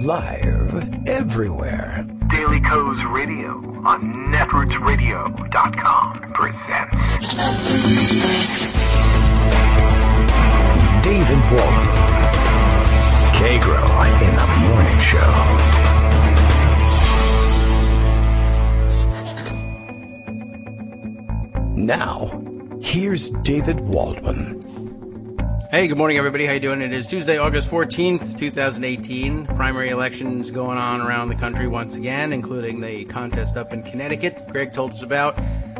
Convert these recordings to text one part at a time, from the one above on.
Live everywhere. Daily Kos Radio on netrootsradio.com presents David Waldman. Kagro in the Morning Show. Now, here's David Waldman. Hey, good morning, everybody. How you doing? It is Tuesday, August 14th, 2018. Primary elections going on around the country once again, including the contest up in Connecticut. Greg told us about,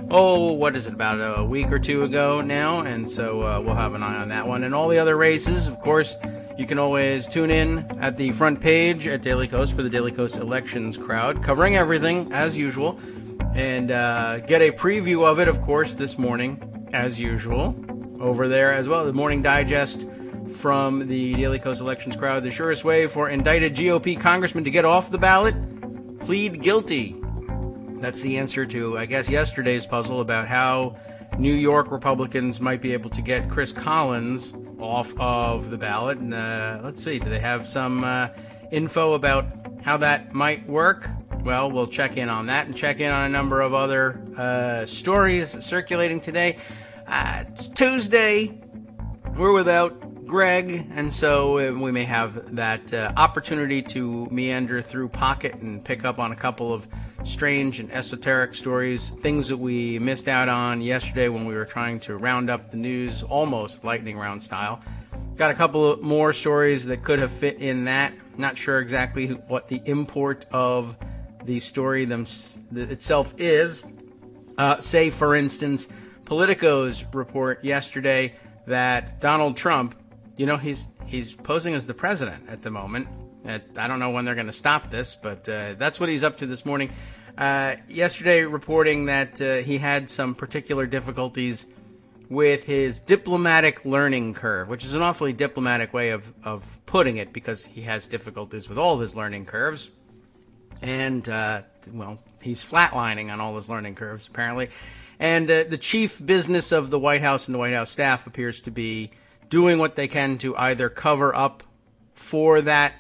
about a week or two ago now, and so we'll have an eye on that one. And all the other races, of course, you can always tune in at the front page at Daily Kos for the Daily Kos Elections Crowd, covering everything, as usual, and get a preview of it, of course, this morning, as usual. Over there as well, the morning digest from the Daily Kos Elections Crowd. The surest way for indicted GOP congressmen to get off the ballot? Plead guilty. That's the answer to, I guess, yesterday's puzzle about how New York Republicans might be able to get Chris Collins off of the ballot. And let's see, do they have some info about how that might work? Well, we'll check in on that and check in on a number of other stories circulating today. It's Tuesday. We're without Greg, and so we may have that opportunity to meander through Pocket and pick up on a couple of strange and esoteric stories, things that we missed out on yesterday when we were trying to round up the news, almost lightning round style. Got a couple of more stories that could have fit in that. Not sure exactly what the import of the story itself is. Say, for instance, Politico's report yesterday that Donald Trump, he's posing as the president at the moment. I don't know when they're going to stop this, but that's what he's up to this morning. Yesterday reporting that he had some particular difficulties with his diplomatic learning curve, which is an awfully diplomatic way of putting it, because he has difficulties with all of his learning curves. And, he's flatlining on all his learning curves, apparently. And the chief business of the White House and the White House staff appears to be doing what they can to either cover up for that,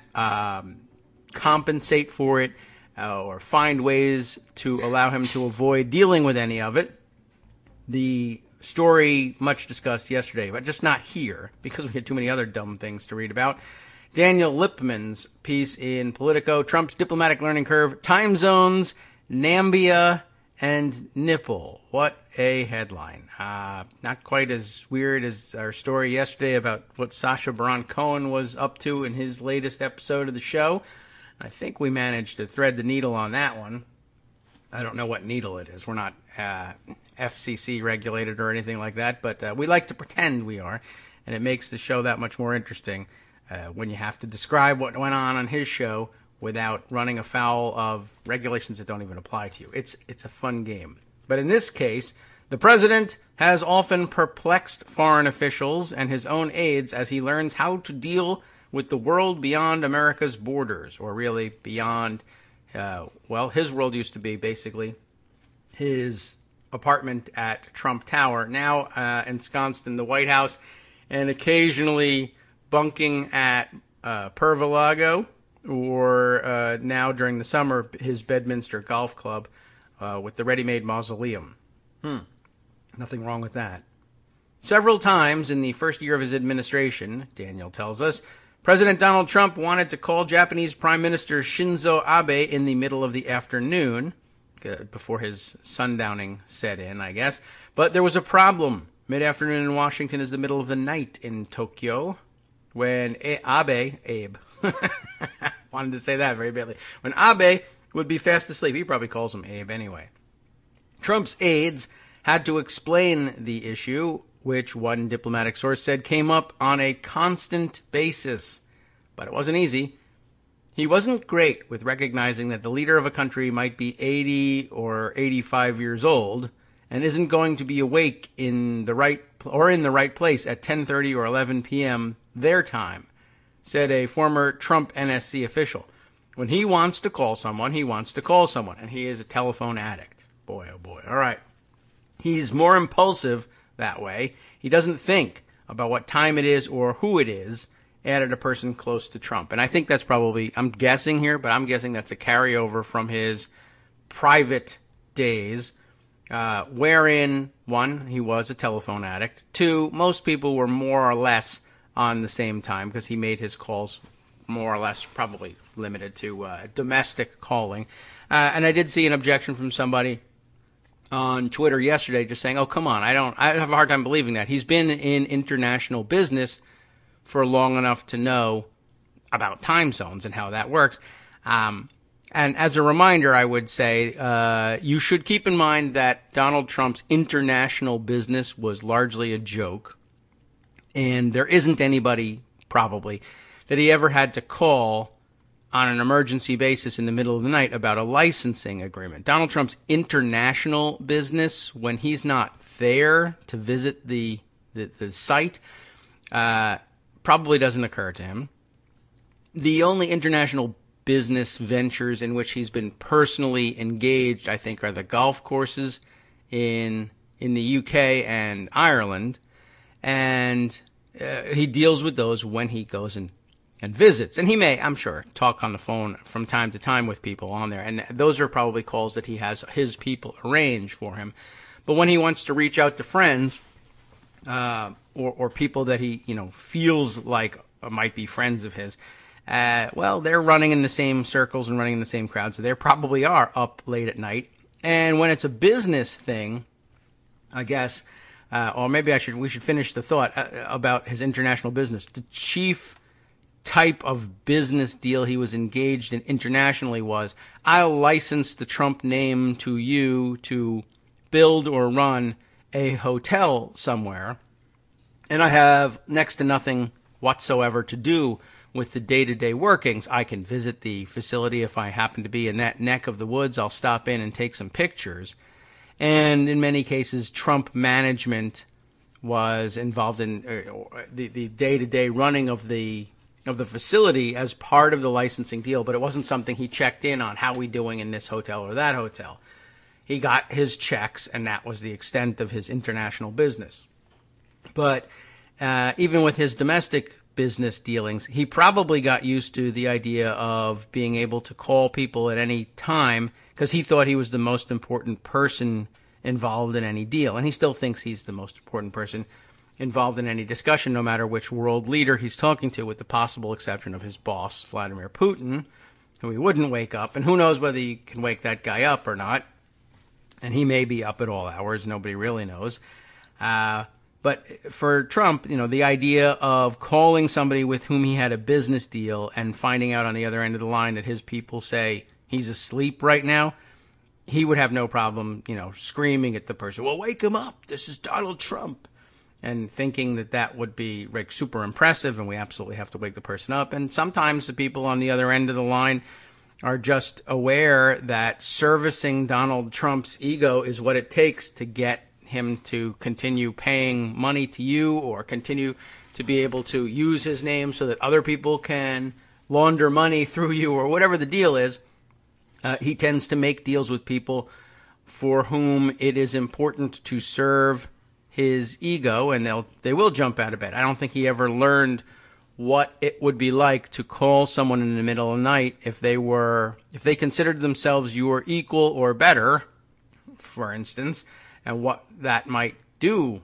compensate for it, or find ways to allow him to avoid dealing with any of it. The story much discussed yesterday, but just not here, because we had too many other dumb things to read about. Daniel Lippman's piece in Politico, Trump's Diplomatic Learning Curve, Time Zones, Nambia, and Nipple. What a headline. Not quite as weird as our story yesterday about what Sacha Baron Cohen was up to in his latest episode of the show. I think we managed to thread the needle on that one. I don't know what needle it is. We're not FCC regulated or anything like that, but we like to pretend we are, and it makes the show that much more interesting when you have to describe what went on his show without running afoul of regulations that don't even apply to you. It's a fun game. But in this case, the president has often perplexed foreign officials and his own aides as he learns how to deal with the world beyond America's borders, or really beyond, his world used to be basically his apartment at Trump Tower, now ensconced in the White House, and occasionally bunking at Pervalago, or now during the summer, his Bedminster Golf Club with the ready-made mausoleum. Nothing wrong with that. Several times in the first year of his administration, Daniel tells us, President Donald Trump wanted to call Japanese Prime Minister Shinzo Abe in the middle of the afternoon, before his sundowning set in, I guess. But there was a problem. Mid-afternoon in Washington is the middle of the night in Tokyo, when Abe wanted to say that very badly. When Abe would be fast asleep. He probably calls him Abe anyway. Trump's aides had to explain the issue, which one diplomatic source said came up on a constant basis. But it wasn't easy. He wasn't great with recognizing that the leader of a country might be 80 or 85 years old and isn't going to be awake in the right place at 10:30 or 11 p.m. their time, said a former Trump NSC official. When he wants to call someone, he wants to call someone, and he is a telephone addict. Boy, oh boy. All right. He's more impulsive that way. He doesn't think about what time it is or who it is, added a person close to Trump. And I think that's probably, I'm guessing here, but I'm guessing that's a carryover from his private days, wherein, one, he was a telephone addict. Two, most people were more or less on the same time because he made his calls more or less probably limited to domestic calling. And I did see an objection from somebody on Twitter yesterday just saying, oh, come on, I have a hard time believing that. He's been in international business for long enough to know about time zones and how that works. And as a reminder, I would say you should keep in mind that Donald Trump's international business was largely a joke. And there isn't anybody, probably, that he ever had to call on an emergency basis in the middle of the night about a licensing agreement. Donald Trump's international business, when he's not there to visit the site, probably doesn't occur to him. The only international business ventures in which he's been personally engaged, I think, are the golf courses in the UK and Ireland. And he deals with those when he goes and visits. And he may, I'm sure, talk on the phone from time to time with people on there. And those are probably calls that he has his people arrange for him. But when he wants to reach out to friends or people that he feels like might be friends of his, well, they're running in the same circles and running in the same crowd. So they probably are up late at night. And when it's a business thing, I guess, or maybe we should finish the thought about his international business. The chief type of business deal he was engaged in internationally was, I'll license the Trump name to you to build or run a hotel somewhere, and I have next to nothing whatsoever to do with the day-to-day workings. I can visit the facility if I happen to be in that neck of the woods. I'll stop in and take some pictures. And in many cases, Trump management was involved in the day-to-day running of the facility as part of the licensing deal, but it wasn't something he checked in on. How we doing in this hotel or that hotel? He got his checks, and that was the extent of his international business. But even with his domestic business dealings, he probably got used to the idea of being able to call people at any time because he thought he was the most important person involved in any deal. And he still thinks he's the most important person involved in any discussion, no matter which world leader he's talking to, with the possible exception of his boss, Vladimir Putin, who he wouldn't wake up. And who knows whether he can wake that guy up or not. And he may be up at all hours. Nobody really knows. But for Trump, the idea of calling somebody with whom he had a business deal and finding out on the other end of the line that his people say he's asleep right now, he would have no problem, screaming at the person, well, wake him up. This is Donald Trump. And thinking that would be super impressive, and we absolutely have to wake the person up. And sometimes the people on the other end of the line are just aware that servicing Donald Trump's ego is what it takes to get him to continue paying money to you or continue to be able to use his name so that other people can launder money through you or whatever the deal is. He tends to make deals with people for whom it is important to serve his ego, and they will jump out of bed. I don't think he ever learned what it would be like to call someone in the middle of the night if they considered themselves your equal or better, for instance, and what that might do,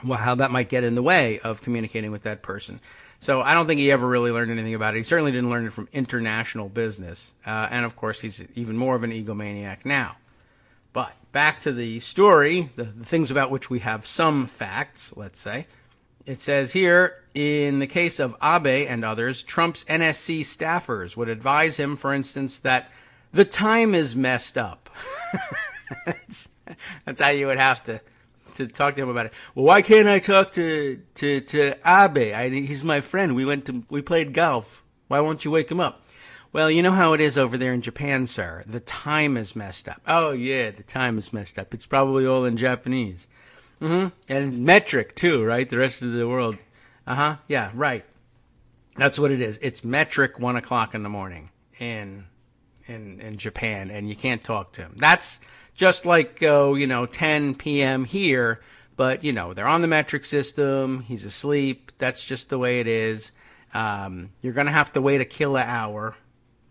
how that might get in the way of communicating with that person. So I don't think he ever really learned anything about it. He certainly didn't learn it from international business. And of course, he's even more of an egomaniac now. But back to the story, the things about which we have some facts, let's say. It says here, in the case of Abe and others, Trump's NSC staffers would advise him, for instance, that the time is messed up. That's how you would have to talk to him about it. Well, why can't I talk to Abe? He's my friend. We played golf. Why won't you wake him up? Well, you know how it is over there in Japan, sir. The time is messed up. Oh, yeah, the time is messed up. It's probably all in Japanese. And metric, too, right? The rest of the world. Yeah, right. That's what it is. It's metric 1 o'clock in the morning in Japan, and you can't talk to him. That's just like, 10 p.m. here, but, they're on the metric system. He's asleep. That's just the way it is. You're going to have to wait a killer hour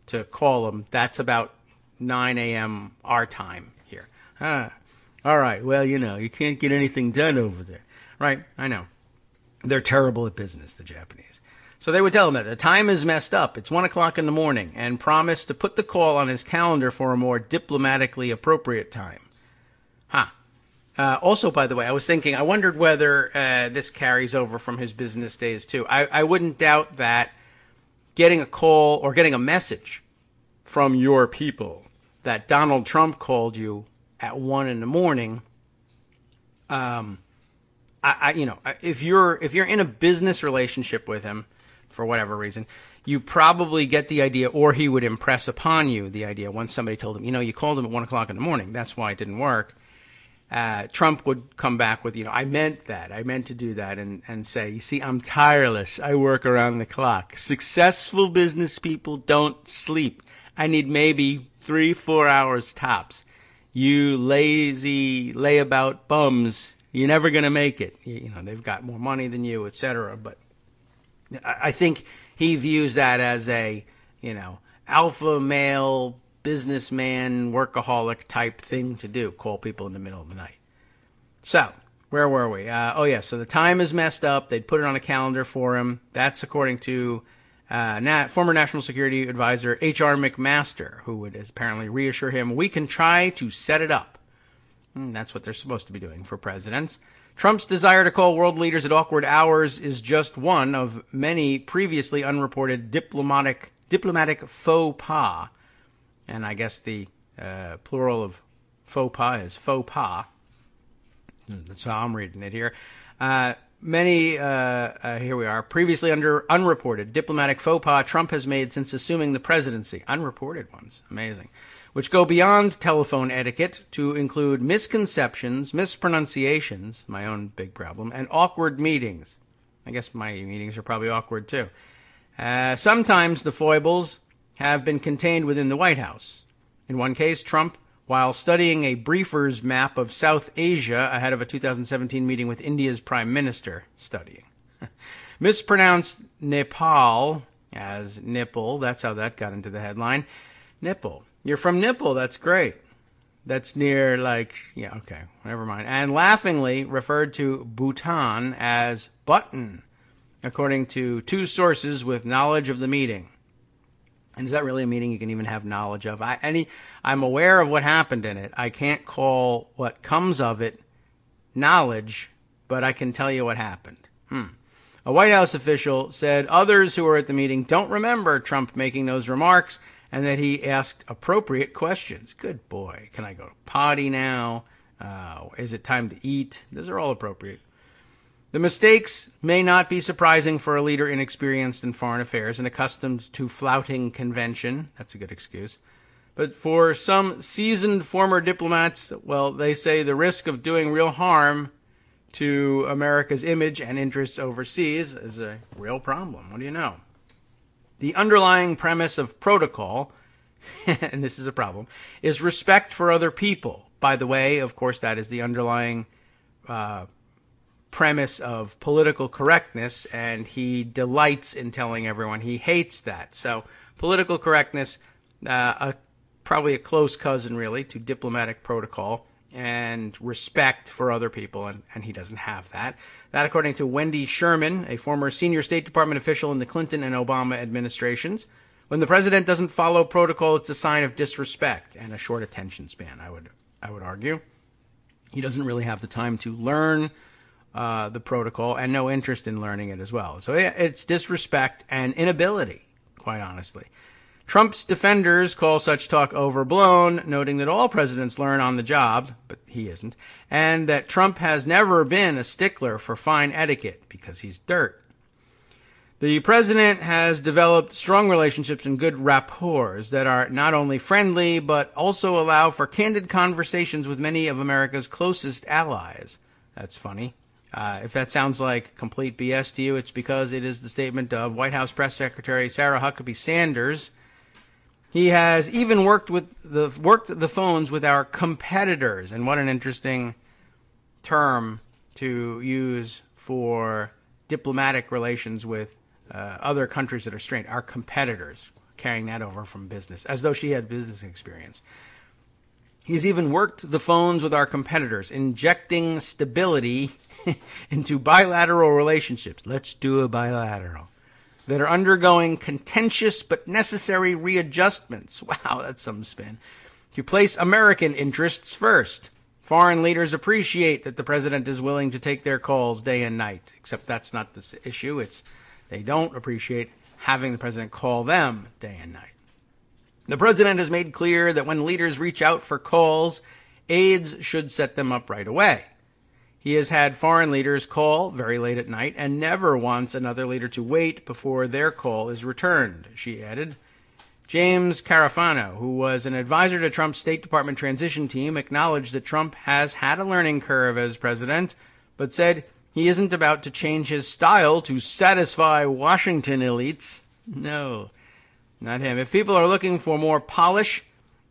to call him. That's about 9 a.m. our time here. All right, well, you can't get anything done over there. Right, I know. They're terrible at business, the Japanese. So they would tell him that the time is messed up. It's 1 o'clock in the morning, and promise to put the call on his calendar for a more diplomatically appropriate time. Also, by the way, I was thinking, I wondered whether this carries over from his business days, too. I wouldn't doubt that getting a call or getting a message from your people that Donald Trump called you at 1 in the morning, if you're in a business relationship with him, for whatever reason, you probably get the idea, or he would impress upon you the idea once somebody told him, you called him at 1 o'clock in the morning. That's why it didn't work. Trump would come back with, I meant that. I meant to do that, and say, you see, I'm tireless. I work around the clock. Successful business people don't sleep. I need maybe 3-4 hours tops. You lazy layabout bums, you're never going to make it. They've got more money than you, etc. But I think he views that as a, alpha male businessman, workaholic type thing to do, call people in the middle of the night. So, where were we? So the time is messed up. They'd put it on a calendar for him. That's according to former National Security Advisor H.R. McMaster, who would apparently reassure him, we can try to set it up. That's what they're supposed to be doing for presidents. Trump's desire to call world leaders at awkward hours is just one of many previously unreported diplomatic faux pas. And I guess the plural of faux pas is faux pas. That's how I'm reading it here. Many, here we are, previously unreported diplomatic faux pas Trump has made since assuming the presidency. Unreported ones. Amazing. Which go beyond telephone etiquette to include misconceptions, mispronunciations, my own big problem, and awkward meetings. I guess my meetings are probably awkward too. Sometimes the foibles have been contained within the White House. In one case, Trump, while studying a briefer's map of South Asia ahead of a 2017 meeting with India's prime minister, mispronounced Nepal as nipple. That's how that got into the headline. Nipple. You're from Nipple. That's great. That's near, okay, never mind. And laughingly referred to Bhutan as button, according to two sources with knowledge of the meeting. And is that really a meeting you can even have knowledge of? I'm aware of what happened in it. I can't call what comes of it knowledge, but I can tell you what happened. A White House official said others who were at the meeting don't remember Trump making those remarks, and that he asked appropriate questions. Good boy. Can I go potty now? Is it time to eat? Those are all appropriate. The mistakes may not be surprising for a leader inexperienced in foreign affairs and accustomed to flouting convention. That's a good excuse. But for some seasoned former diplomats, well, they say the risk of doing real harm to America's image and interests overseas is a real problem. What do you know? The underlying premise of protocol, and this is a problem, is respect for other people. By the way, of course, that is the underlying premise of political correctness, and he delights in telling everyone he hates that. So political correctness, probably a close cousin, really, to diplomatic protocol and respect for other people, and he doesn't have that. That, according to Wendy Sherman, a former senior State Department official in the Clinton and Obama administrations. When the president doesn't follow protocol, it's a sign of disrespect and a short attention span, I would argue. He doesn't really have the time to learn the protocol and no interest in learning it as well. So it's disrespect and inability, quite honestly. Trump's defenders call such talk overblown, noting that all presidents learn on the job, but he isn't, and that Trump has never been a stickler for fine etiquette because he's dirt. The president has developed strong relationships and good rapports that are not only friendly, but also allow for candid conversations with many of America's closest allies. That's funny. If that sounds like complete BS to you, it's because it is the statement of White House Press Secretary Sarah Huckabee Sanders. He has even worked the phones with our competitors, and what an interesting term to use for diplomatic relations with other countries that are strained, our competitors, carrying that over from business, as though she had business experience. He's even worked the phones with our competitors, injecting stability into bilateral relationships. Let's do a bilateral. That are undergoing contentious but necessary readjustments. Wow, that's some spin. To place American interests first. Foreign leaders appreciate that the president is willing to take their calls day and night, except that's not the issue. It's they don't appreciate having the president call them day and night. The president has made clear that when leaders reach out for calls, aides should set them up right away. He has had foreign leaders call very late at night and never wants another leader to wait before their call is returned, she added. James Carafano, who was an advisor to Trump's State Department transition team, acknowledged that Trump has had a learning curve as president, but said he isn't about to change his style to satisfy Washington elites. No, not him. If people are looking for more polish,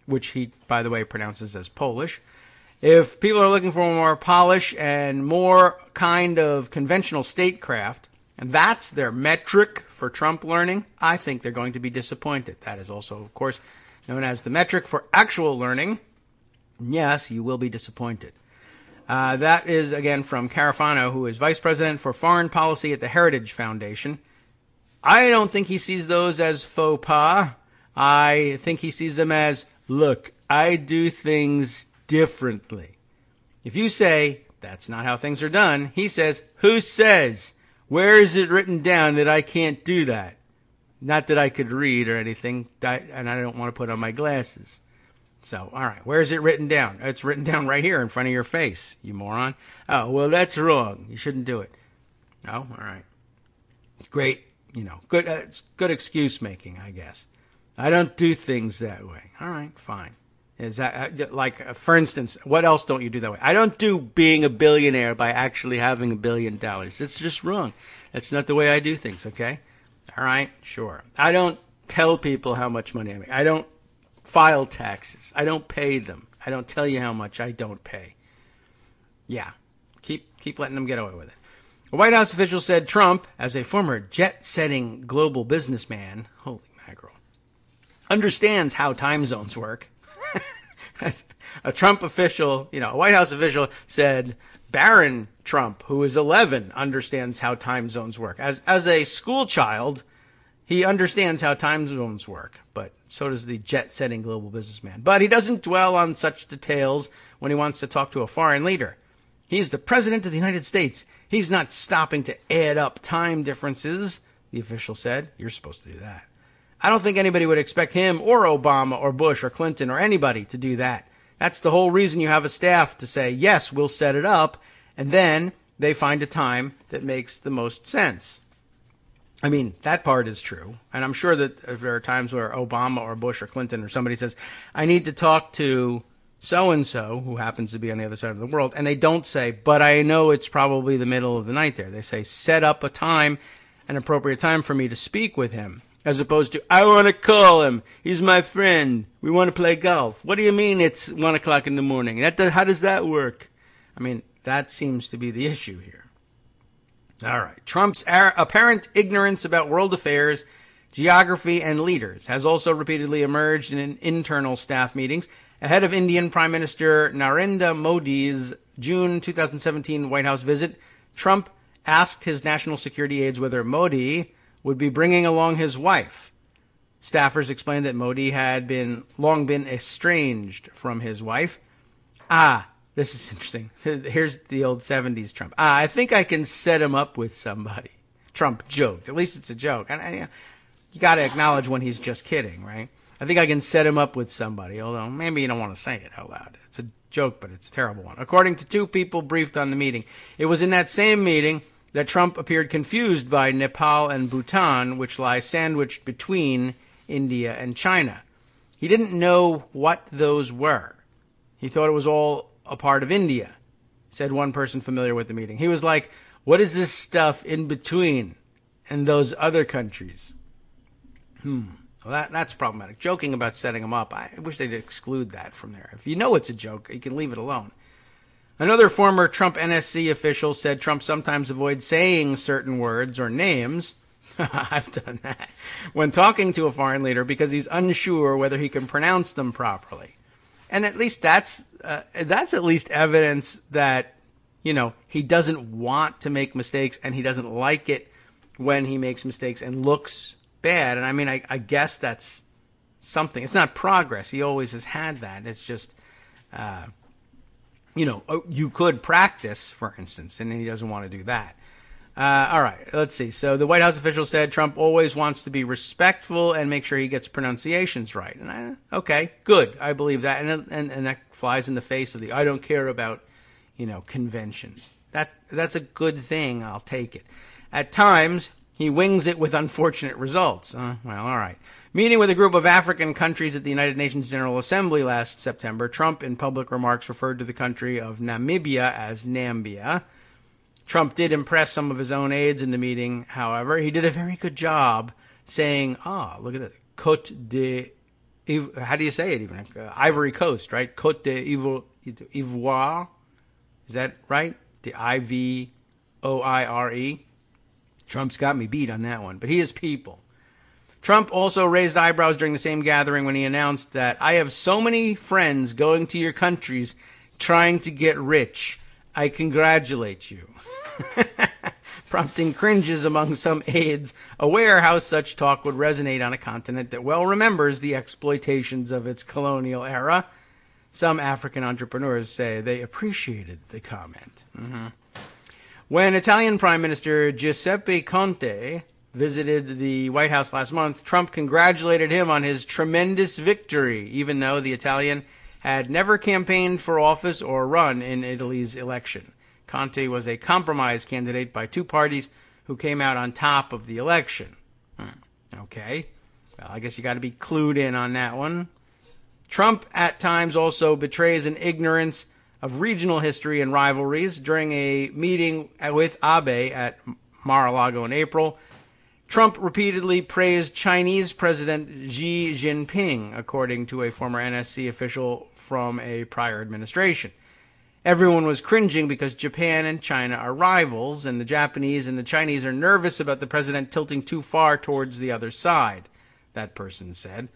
which he, by the way, pronounces as Polish, if people are looking for more polish and more kind of conventional statecraft, and that's their metric for Trump learning, I think they're going to be disappointed. That is also, of course, known as the metric for actual learning. Yes, you will be disappointed. That is, again, from Carafano, who is vice president for foreign policy at the Heritage Foundation. I don't think he sees those as faux pas. I think he sees them as, look, I do things differently. If you say, that's not how things are done, he says, who says? Where is it written down that I can't do that? Not that I could read or anything, and I don't want to put on my glasses. So, all right, where is it written down? It's written down right here in front of your face, you moron. Oh, well, that's wrong. You shouldn't do it. Oh, all right. It's great, good. It's good excuse making, I guess. I don't do things that way. All right, fine. Is that like, for instance, what else don't you do that way? I don't do being a billionaire by actually having $1 billion. It's just wrong. That's not the way I do things, okay? All right, sure. I don't tell people how much money I make. I don't file taxes. I don't pay them. I don't tell you how much I don't pay. Yeah, keep letting them get away with it. A White House official said Trump, as a former jet-setting global businessman, holy mackerel, understands how time zones work. A Trump official, a White House official said Barron Trump, who is 11, understands how time zones work. As a school child, he understands how time zones work, but so does the jet-setting global businessman. But he doesn't dwell on such details when he wants to talk to a foreign leader. He's the president of the United States. He's not stopping to add up time differences, the official said. You're supposed to do that. I don't think anybody would expect him or Obama or Bush or Clinton or anybody to do that. That's the whole reason you have a staff to say, yes, we'll set it up, and then they find a time that makes the most sense. I mean, that part is true, and I'm sure that there are times where Obama or Bush or Clinton or somebody says, I need to talk to so-and-so, who happens to be on the other side of the world, and they don't say, but I know it's probably the middle of the night there. They say, set up a time, an appropriate time for me to speak with him. As opposed to, I want to call him. He's my friend. We want to play golf. What do you mean it's 1 o'clock in the morning? How does that work? I mean, that seems to be the issue here. All right. Trump's apparent ignorance about world affairs, geography, and leaders has also repeatedly emerged in internal staff meetings ahead of Indian Prime Minister Narendra Modi's June 2017 White House visit. Trump asked his national security aides whether Modi would be bringing along his wife. Staffers explained that Modi had long been estranged from his wife. This is interesting. Here's the old 70s Trump. I think I can set him up with somebody. Trump joked. At least it's a joke. And you got to acknowledge when he's just kidding, right? I think I can set him up with somebody, although maybe you don't want to say it out loud. It's a joke, but it's a terrible one. According to two people briefed on the meeting, it was in that same meeting that Trump appeared confused by Nepal and Bhutan, which lie sandwiched between India and China. He didn't know what those were. He thought it was all a part of India, said one person familiar with the meeting. He was like, what is this stuff in between and those other countries? Well, that's problematic. Joking about setting them up, I wish they'd exclude that from there. If you know it's a joke, you can leave it alone. Another former Trump NSC official said Trump sometimes avoids saying certain words or names. I've done that. When talking to a foreign leader because he's unsure whether he can pronounce them properly. And at least that's at least evidence that, he doesn't want to make mistakes and he doesn't like it when he makes mistakes and looks bad. And I mean, I guess that's something. It's not progress. He always has had that. It's just, you could practice, for instance, and he doesn't want to do that. All right, let's see. So the White House official said Trump always wants to be respectful and make sure he gets pronunciations right. And okay, good. I believe that. And that flies in the face of the I don't care about, conventions. That's a good thing. I'll take it. At times, he wings it with unfortunate results. Well, all right. Meeting with a group of African countries at the United Nations General Assembly last September, Trump in public remarks referred to the country of Namibia as Nambia. Trump did impress some of his own aides in the meeting, however. He did a very good job saying, look at that, Côte d'Ivoire, how do you say it even? Ivory Coast, right? Côte d'Ivoire, is that right? The I-V-O-I-R-E. Trump's got me beat on that one, but he is people. Trump also raised eyebrows during the same gathering when he announced that I have so many friends going to your countries trying to get rich. I congratulate you. Prompting cringes among some aides, aware how such talk would resonate on a continent that well remembers the exploitations of its colonial era. Some African entrepreneurs say they appreciated the comment. When Italian Prime Minister Giuseppe Conte visited the White House last month, Trump congratulated him on his tremendous victory, even though the Italian had never campaigned for office or run in Italy's election. Conte was a compromise candidate by two parties who came out on top of the election. Okay. Well, I guess you got to be clued in on that one. Trump at times also betrays an ignorance of regional history and rivalries. During a meeting with Abe at Mar-a-Lago in April, Trump repeatedly praised Chinese President Xi Jinping, according to a former NSC official from a prior administration. Everyone was cringing because Japan and China are rivals, and the Japanese and the Chinese are nervous about the president tilting too far towards the other side, that person said.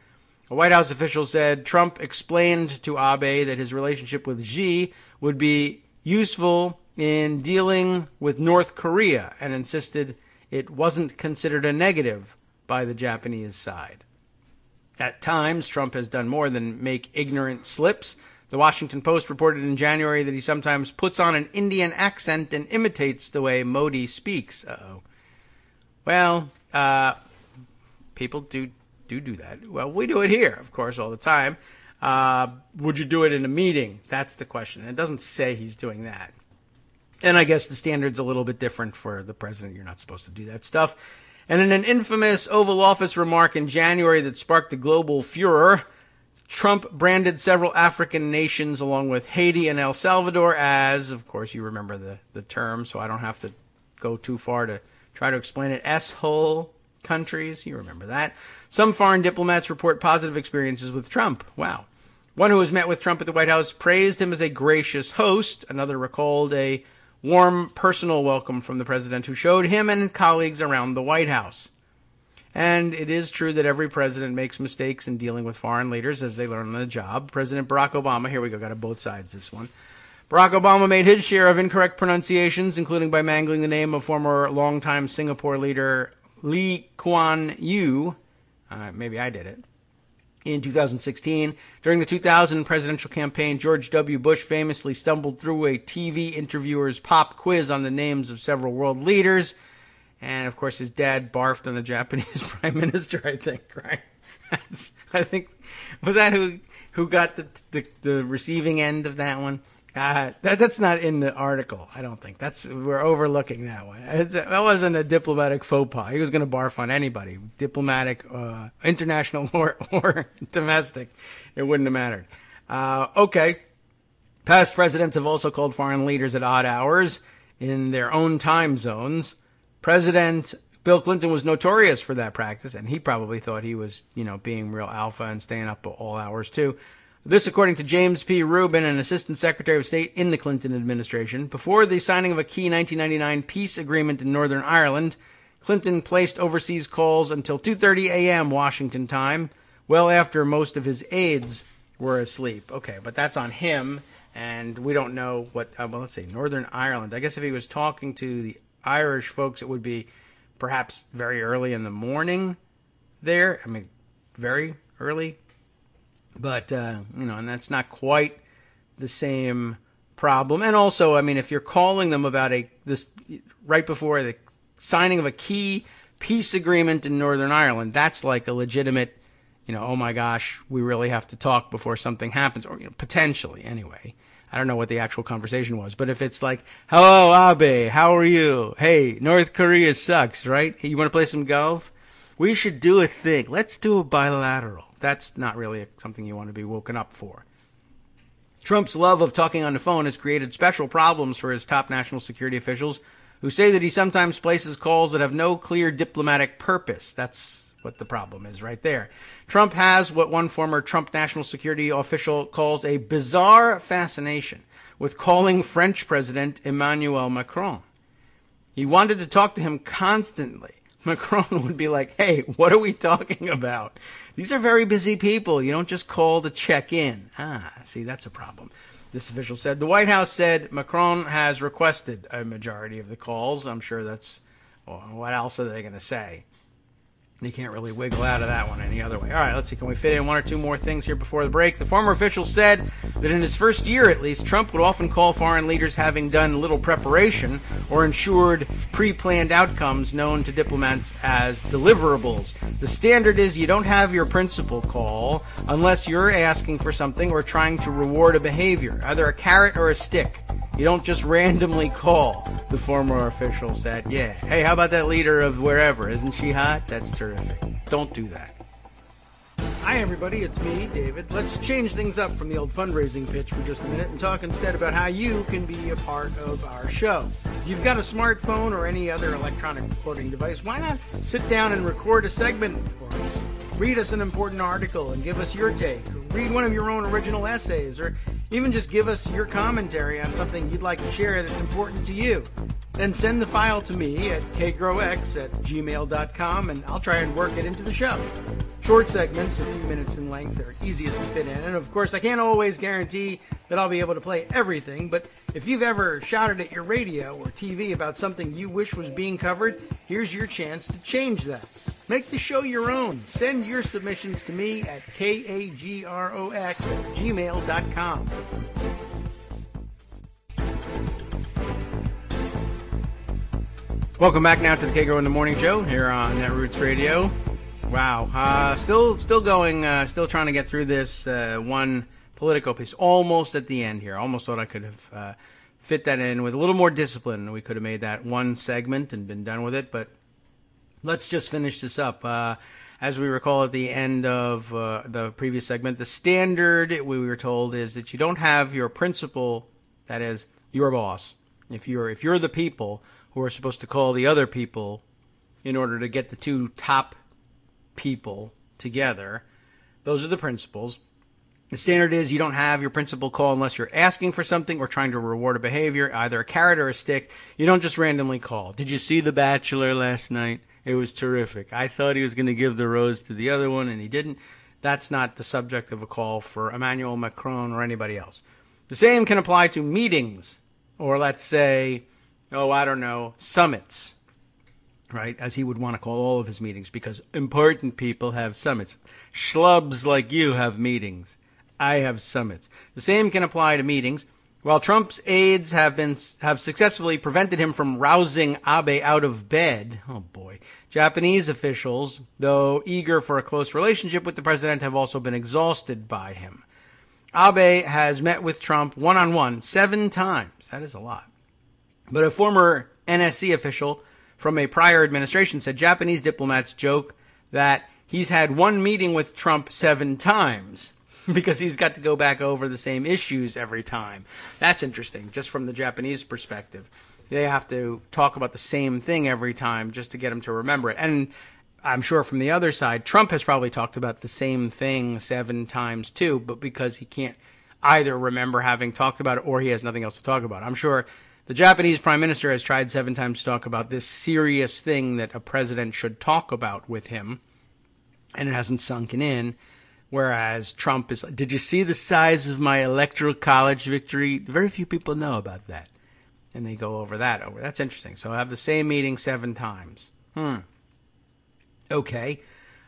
A White House official said Trump explained to Abe that his relationship with Xi would be useful in dealing with North Korea and insisted it wasn't considered a negative by the Japanese side. At times, Trump has done more than make ignorant slips. The Washington Post reported in January that he sometimes puts on an Indian accent and imitates the way Modi speaks. Well, people do that. Well, we do it here, of course, all the time. Would you do it in a meeting? That's the question. It doesn't say he's doing that. And I guess the standard's a little bit different for the president. You're not supposed to do that stuff. And in an infamous Oval Office remark in January that sparked a global furor, Trump branded several African nations along with Haiti and El Salvador as, of course, you remember the term, so I don't have to go too far to try to explain it, S-hole countries. You remember that. Some foreign diplomats report positive experiences with Trump. Wow. One who has met with Trump at the White House praised him as a gracious host. Another recalled a warm personal welcome from the president who showed him and colleagues around the White House. And it is true that every president makes mistakes in dealing with foreign leaders as they learn on the job. President Barack Obama, here we go, got it both sides this one. Barack Obama made his share of incorrect pronunciations, including by mangling the name of former longtime Singapore leader Lee Kuan Yew. Maybe I did it. In 2016, during the 2000 presidential campaign, George W. Bush famously stumbled through a TV interviewer's pop quiz on the names of several world leaders. And, of course, his dad barfed on the Japanese prime minister, I think, right? I think, was that who got the receiving end of that one? That's not in the article, I don't think. We're overlooking that one. That wasn't a diplomatic faux pas. He was going to barf on anybody, diplomatic, international or domestic. It wouldn't have mattered. Okay. Past presidents have also called foreign leaders at odd hours in their own time zones. President Bill Clinton was notorious for that practice, and he probably thought he was, being real alpha and staying up at all hours too. This, according to James P. Rubin, an assistant secretary of state in the Clinton administration. Before the signing of a key 1999 peace agreement in Northern Ireland, Clinton placed overseas calls until 2:30 a.m. Washington time, well after most of his aides were asleep. Okay, but that's on him, and we don't know what, let's say Northern Ireland. I guess if he was talking to the Irish folks, it would be perhaps very early in the morning there. I mean, very early. But, and that's not quite the same problem. And also, I mean, if you're calling them about this right before the signing of a key peace agreement in Northern Ireland, that's like a legitimate, oh my gosh, we really have to talk before something happens, or potentially anyway. I don't know what the actual conversation was, but if it's like, hello, Abe, how are you? Hey, North Korea sucks, right? Hey, you want to play some golf? We should do a thing. Let's do a bilateral. That's not really something you want to be woken up for. Trump's love of talking on the phone has created special problems for his top national security officials, who say that he sometimes places calls that have no clear diplomatic purpose. That's what the problem is right there. Trump has what one former Trump national security official calls a bizarre fascination with calling French President Emmanuel Macron. He wanted to talk to him constantly. Macron would be like, hey, what are we talking about? These are very busy people. You don't just call to check in. See, that's a problem. This official said. The White House said Macron has requested a majority of the calls. I'm sure that's, what else are they going to say? They can't really wiggle out of that one any other way. All right, let's see. Can we fit in one or two more things here before the break? The former official said that in his first year, at least, Trump would often call foreign leaders having done little preparation or ensured pre-planned outcomes known to diplomats as deliverables. The standard is you don't have your principal call unless you're asking for something or trying to reward a behavior, either a carrot or a stick. You don't just randomly call, the former official said. Yeah. Hey, how about that leader of wherever? Isn't she hot? That's terrific. Don't do that. Hi, everybody. It's me, David. Let's change things up from the old fundraising pitch for just a minute and talk instead about how you can be a part of our show. If you've got a smartphone or any other electronic recording device, why not sit down and record a segment for us? Read us an important article and give us your take. Read one of your own original essays, or even just give us your commentary on something you'd like to share that's important to you. Then send the file to me at kagrox@gmail.com, and I'll try and work it into the show. Short segments, a few minutes in length, are easiest to fit in. And of course, I can't always guarantee that I'll be able to play everything, but if you've ever shouted at your radio or TV about something you wish was being covered, here's your chance to change that. Make the show your own. Send your submissions to me at kagrox@gmail.com. Welcome back now to the Kagro in the Morning Show here on Netroots Radio. Wow. Still going, still trying to get through this one Politico piece. Almost at the end here. Almost thought I could have fit that in with a little more discipline. We could have made that one segment and been done with it, but let's just finish this up. As we recall at the end of the previous segment, the standard, we were told, is that you don't have your principal, that is, your boss. If you're the people who are supposed to call the other people in order to get the two top people together, those are the principals. The standard is you don't have your principal call unless you're asking for something or trying to reward a behavior, either a carrot or a stick. You don't just randomly call. Did you see The Bachelor last night? It was terrific. I thought he was going to give the rose to the other one, and he didn't. That's not the subject of a call for Emmanuel Macron or anybody else. The same can apply to meetings, or let's say, summits, right? As he would want to call all of his meetings, because important people have summits. Schlubs like you have meetings. I have summits. The same can apply to meetings. While Trump's aides have successfully prevented him from rousing Abe out of bed, oh boy, Japanese officials, though eager for a close relationship with the president, have also been exhausted by him. Abe has met with Trump one-on-one 7 times. That is a lot. But a former NSC official from a prior administration said Japanese diplomats joke that he's had one meeting with Trump 7 times. Because he's got to go back over the same issues every time. That's interesting, just from the Japanese perspective. They have to talk about the same thing every time just to get him to remember it. And I'm sure from the other side, Trump has probably talked about the same thing 7 times too, but because he can't either remember having talked about it or he has nothing else to talk about. I'm sure The Japanese prime minister has tried 7 times to talk about this serious thing that a president should talk about with him, and it hasn't sunken in. Whereas Trump is, did you see the size of my electoral college victory? Very few people know about that. And they go over that. That's interesting. So I have the same meeting 7 times. Okay.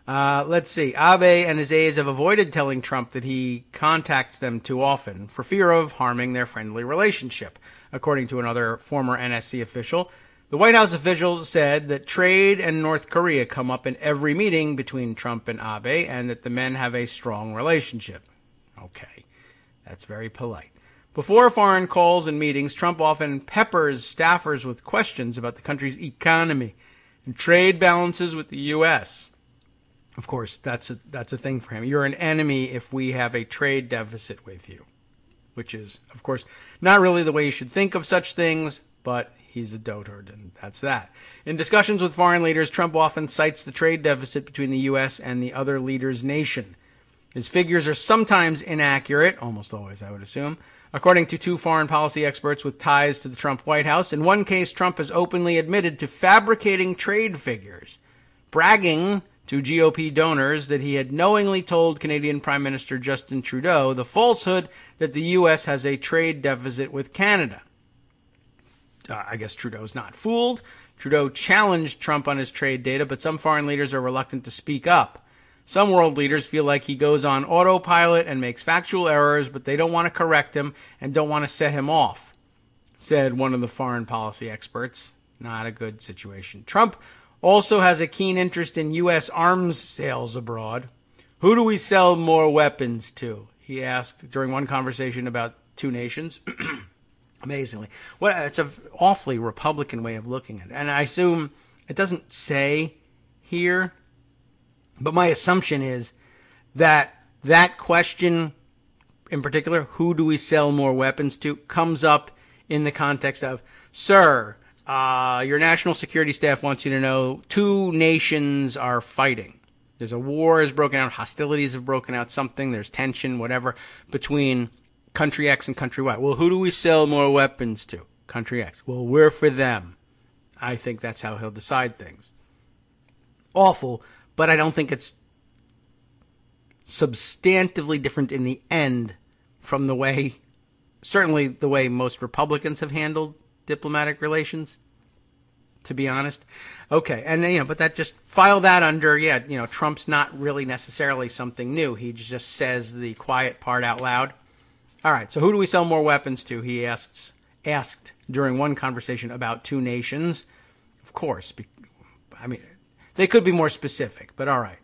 Let's see. Abe and his aides have avoided telling Trump that he contacts them too often for fear of harming their friendly relationship, according to another former NSC official. The White House officials said that trade and North Korea come up in every meeting between Trump and Abe, and that the men have a strong relationship. Okay, that's very polite. Before foreign calls and meetings, Trump often peppers staffers with questions about the country's economy and trade balances with the U.S. Of course, that's a thing for him. You're an enemy if we have a trade deficit with you, which is, of course, not really the way you should think of such things, but he's a dotard, and that's that. In discussions with foreign leaders, Trump often cites the trade deficit between the U.S. and the other leader's nation. His figures are sometimes inaccurate, almost always, I would assume. According to 2 foreign policy experts with ties to the Trump White House, in one case, Trump has openly admitted to fabricating trade figures, bragging to GOP donors that he had knowingly told Canadian Prime Minister Justin Trudeau the falsehood that the U.S. has a trade deficit with Canada. I guess Trudeau's not fooled. Trudeau challenged Trump on his trade data, but some foreign leaders are reluctant to speak up. Some world leaders feel like he goes on autopilot and makes factual errors, but they don't want to correct him and don't want to set him off, said one of the foreign policy experts. Not a good situation. Trump also has a keen interest in U.S. arms sales abroad. Who do we sell more weapons to? He asked during one conversation about 2 nations. Amazingly. It's an awfully Republican way of looking at it. And I assume it doesn't say here, but my assumption is that that question in particular, who do we sell more weapons to, comes up in the context of, sir, your national security staff wants you to know 2 nations are fighting. There's a war has broken out, hostilities have broken out, something, there's tension, whatever, between country X and country Y. Well, who do we sell more weapons to? Country X. Well, we're for them. I think that's how he'll decide things. Awful, but I don't think it's substantively different in the end from the way, certainly the way most Republicans have handled diplomatic relations, to be honest. Okay, and, but that just, file that under, Trump's not really necessarily something new. He just says the quiet part out loud. All right, so who do we sell more weapons to? He asked during one conversation about 2 nations. Of course, they could be more specific, but all right.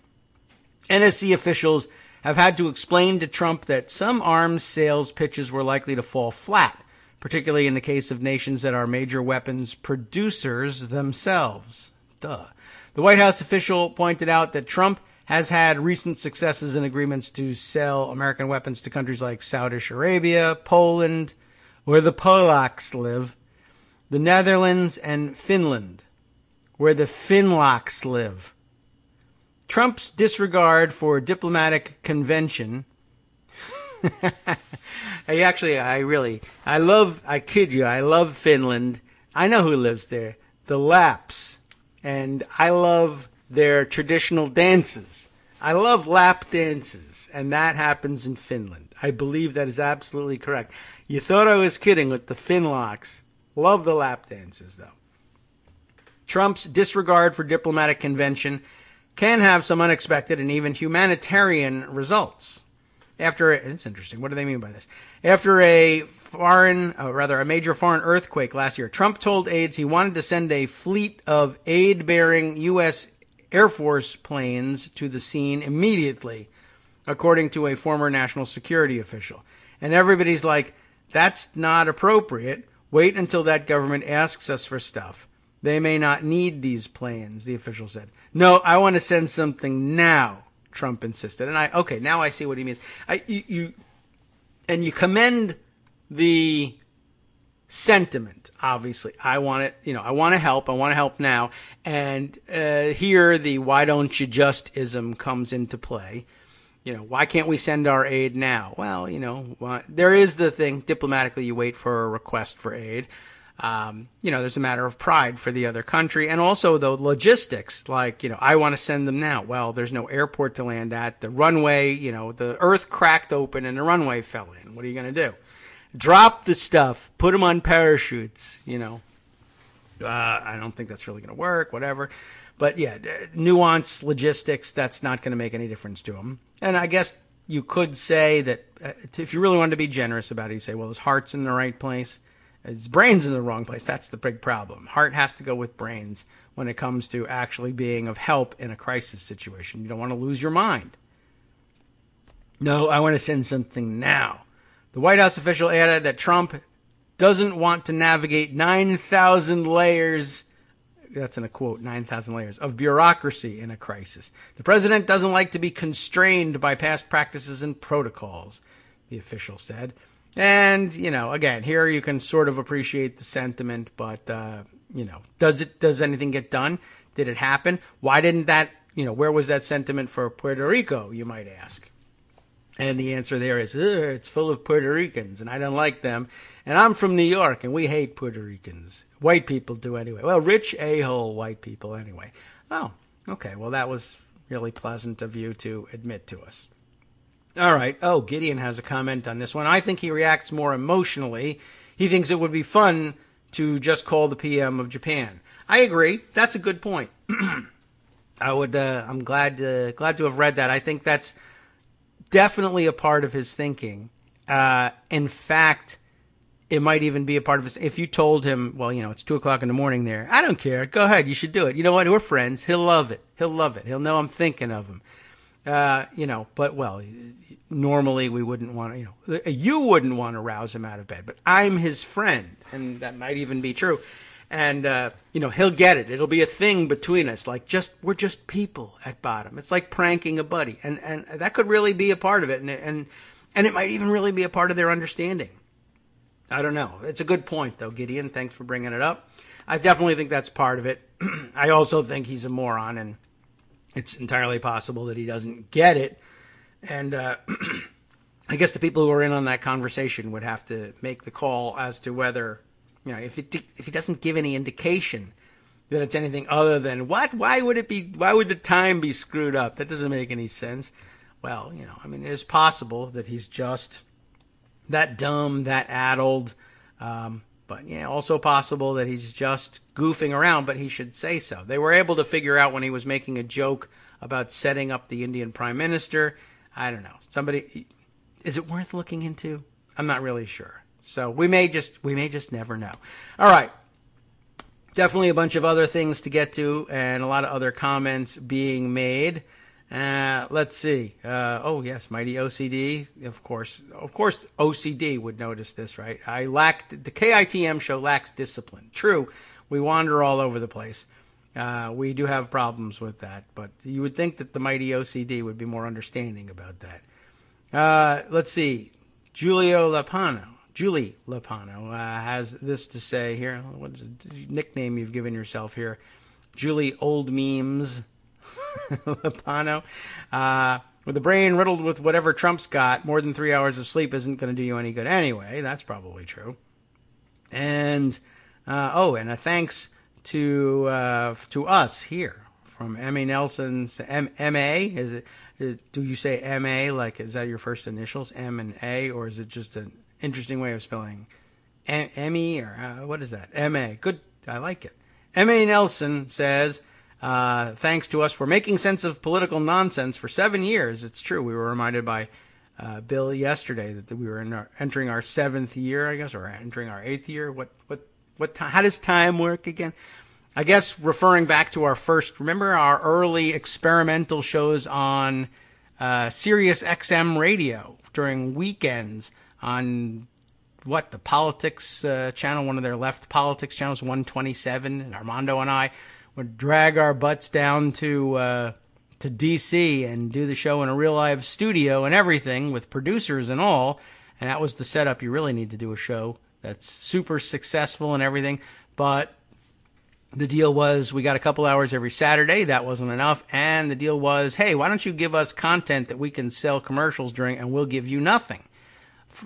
NSC officials have had to explain to Trump that some arms sales pitches were likely to fall flat, particularly in the case of nations that are major weapons producers themselves. Duh. The White House official pointed out that Trump has had recent successes in agreements to sell American weapons to countries like Saudi Arabia, Poland, where the Polacks live, the Netherlands, and Finland, where the Finlocks live. Trump's disregard for diplomatic convention. I kid you, I love Finland. I know who lives there. The Laps. And I love their traditional dances. I love lap dances, and that happens in Finland. I believe that is absolutely correct. You thought I was kidding with the Finlocks. Love the lap dances, though. Trump's disregard for diplomatic convention can have some unexpected and even humanitarian results. It's interesting. What do they mean by this? After a major foreign earthquake last year, Trump told aides he wanted to send a fleet of aid-bearing U.S. Air Force planes to the scene immediately, according to a former national security official. And everybody's like, that's not appropriate. Wait until that government asks us for stuff. They may not need these planes, the official said. No, I want to send something now, Trump insisted. And now I see what he means. You commend the sentiment, obviously. I want to help. I want to help now. And here the why don't you just-ism comes into play. Why can't we send our aid now? Well, there is the thing, diplomatically, you wait for a request for aid. There's a matter of pride for the other country, and also the logistics, like, I want to send them now. Well, there's no airport to land at. The runway, the earth cracked open and the runway fell in. What are you going to do? Drop the stuff, put them on parachutes, I don't think that's really going to work, whatever. But yeah, nuance, logistics, that's not going to make any difference to him. And I guess you could say that if you really wanted to be generous about it, you say, well, his heart's in the right place, his brain's in the wrong place. That's the big problem. Heart has to go with brains when it comes to actually being of help in a crisis situation. You don't want to lose your mind. No, I want to send something now. The White House official added that Trump doesn't want to navigate 9,000 layers, that's in a quote, 9,000 layers of bureaucracy in a crisis. The president doesn't like to be constrained by past practices and protocols, the official said. And, again, here you can sort of appreciate the sentiment, but, does anything get done? Did it happen? Why didn't that, where was that sentiment for Puerto Rico, you might ask? And the answer there is, it's full of Puerto Ricans, and I don't like them. And I'm from New York, and we hate Puerto Ricans. White people do anyway. Well, rich a-hole white people anyway. Oh, okay. Well, that was really pleasant of you to admit to us. All right. Oh, Gideon has a comment on this one. I think he reacts more emotionally. He thinks it would be fun to just call the PM of Japan. I agree. That's a good point. I'm glad to have read that. I think that's definitely a part of his thinking. In fact, it might even be a part of his. If you told him, well, it's 2:00 in the morning there. I don't care. Go ahead. You should do it. You know what? We're friends. He'll love it. He'll know I'm thinking of him. But well, normally we wouldn't want to, you wouldn't want to rouse him out of bed, but I'm his friend, and that might even be true. And, he'll get it. It'll be a thing between us. Like we're just people at bottom. It's like pranking a buddy. And that could really be a part of it. And it might even really be a part of their understanding. I don't know. It's a good point though, Gideon. Thanks for bringing it up. I definitely think that's part of it. I also think he's a moron, and it's entirely possible that he doesn't get it. And, I guess the people who are in on that conversation would have to make the call as to whether, if he doesn't give any indication that it's anything other than what? Why would the time be screwed up? That doesn't make any sense. Well, it is possible that he's just that dumb, that addled, but yeah, also possible that he's just goofing around, but he should say so. They were able to figure out when he was making a joke about setting up the Indian prime minister. I don't know. Is it worth looking into? I'm not really sure. So we may just never know. All right. Definitely a bunch of other things to get to and a lot of other comments being made. Let's see. Oh yes, Mighty OCD. Of course OCD would notice this, right? The KITM show lacks discipline. True. We wander all over the place. We do have problems with that, but you would think that the Mighty OCD would be more understanding about that. Let's see. Julie Lapano has this to say here. What's the nickname you've given yourself here? Julie Old Memes Lapano. With the brain riddled with whatever Trump's got, more than 3 hours of sleep isn't going to do you any good anyway. That's probably true. And and a thanks to us here from Emmy Nelson's M.A. Is it? Do you say M.A. like, is that your first initials, M and A, or is it just an interesting way of spelling Emmy, or what is that? M.A. Good. I like it. M.A. Nelson says, thanks to us for making sense of political nonsense for 7 years. It's true. We were reminded by Bill yesterday that we were entering our 7th year, I guess, or entering our 8th year. What time? How does time work again? I guess referring back to remember our early experimental shows on Sirius XM radio during weekends on the politics channel, one of their left politics channels, 127, and Armando and I would drag our butts down to D.C. and do the show in a real live studio and everything with producers and all, and that was the setup. You really need to do a show that's super successful and everything, but the deal was we got a couple hours every Saturday. That wasn't enough. And the deal was, hey, why don't you give us content that we can sell commercials during, and we'll give you nothing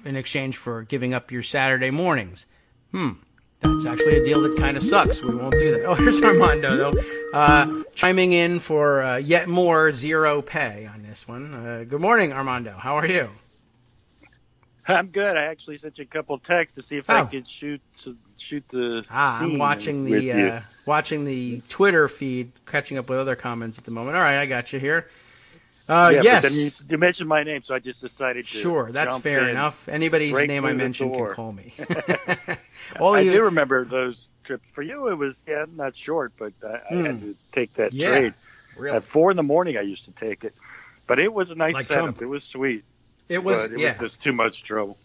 in exchange for giving up your Saturday mornings. That That's actually a deal that kind of sucks. We won't do that. Oh, here's Armando, though, chiming in for yet more zero pay on this one. Good morning, Armando. How are you? I'm good. I actually sent you a couple texts to see if I could shoot the scene. I'm watching the Twitter feed, catching up with other comments at the moment. All right, I got you here. Yes. But then you mentioned my name, so I just decided to. Sure, that's fair enough. Anybody's name I mention can call me. I do remember those trips. For you, it was not short, but I had to take that trade. Really? At 4 a.m, I used to take it, but it was a nice setup. Trump. It was sweet. It was just too much trouble.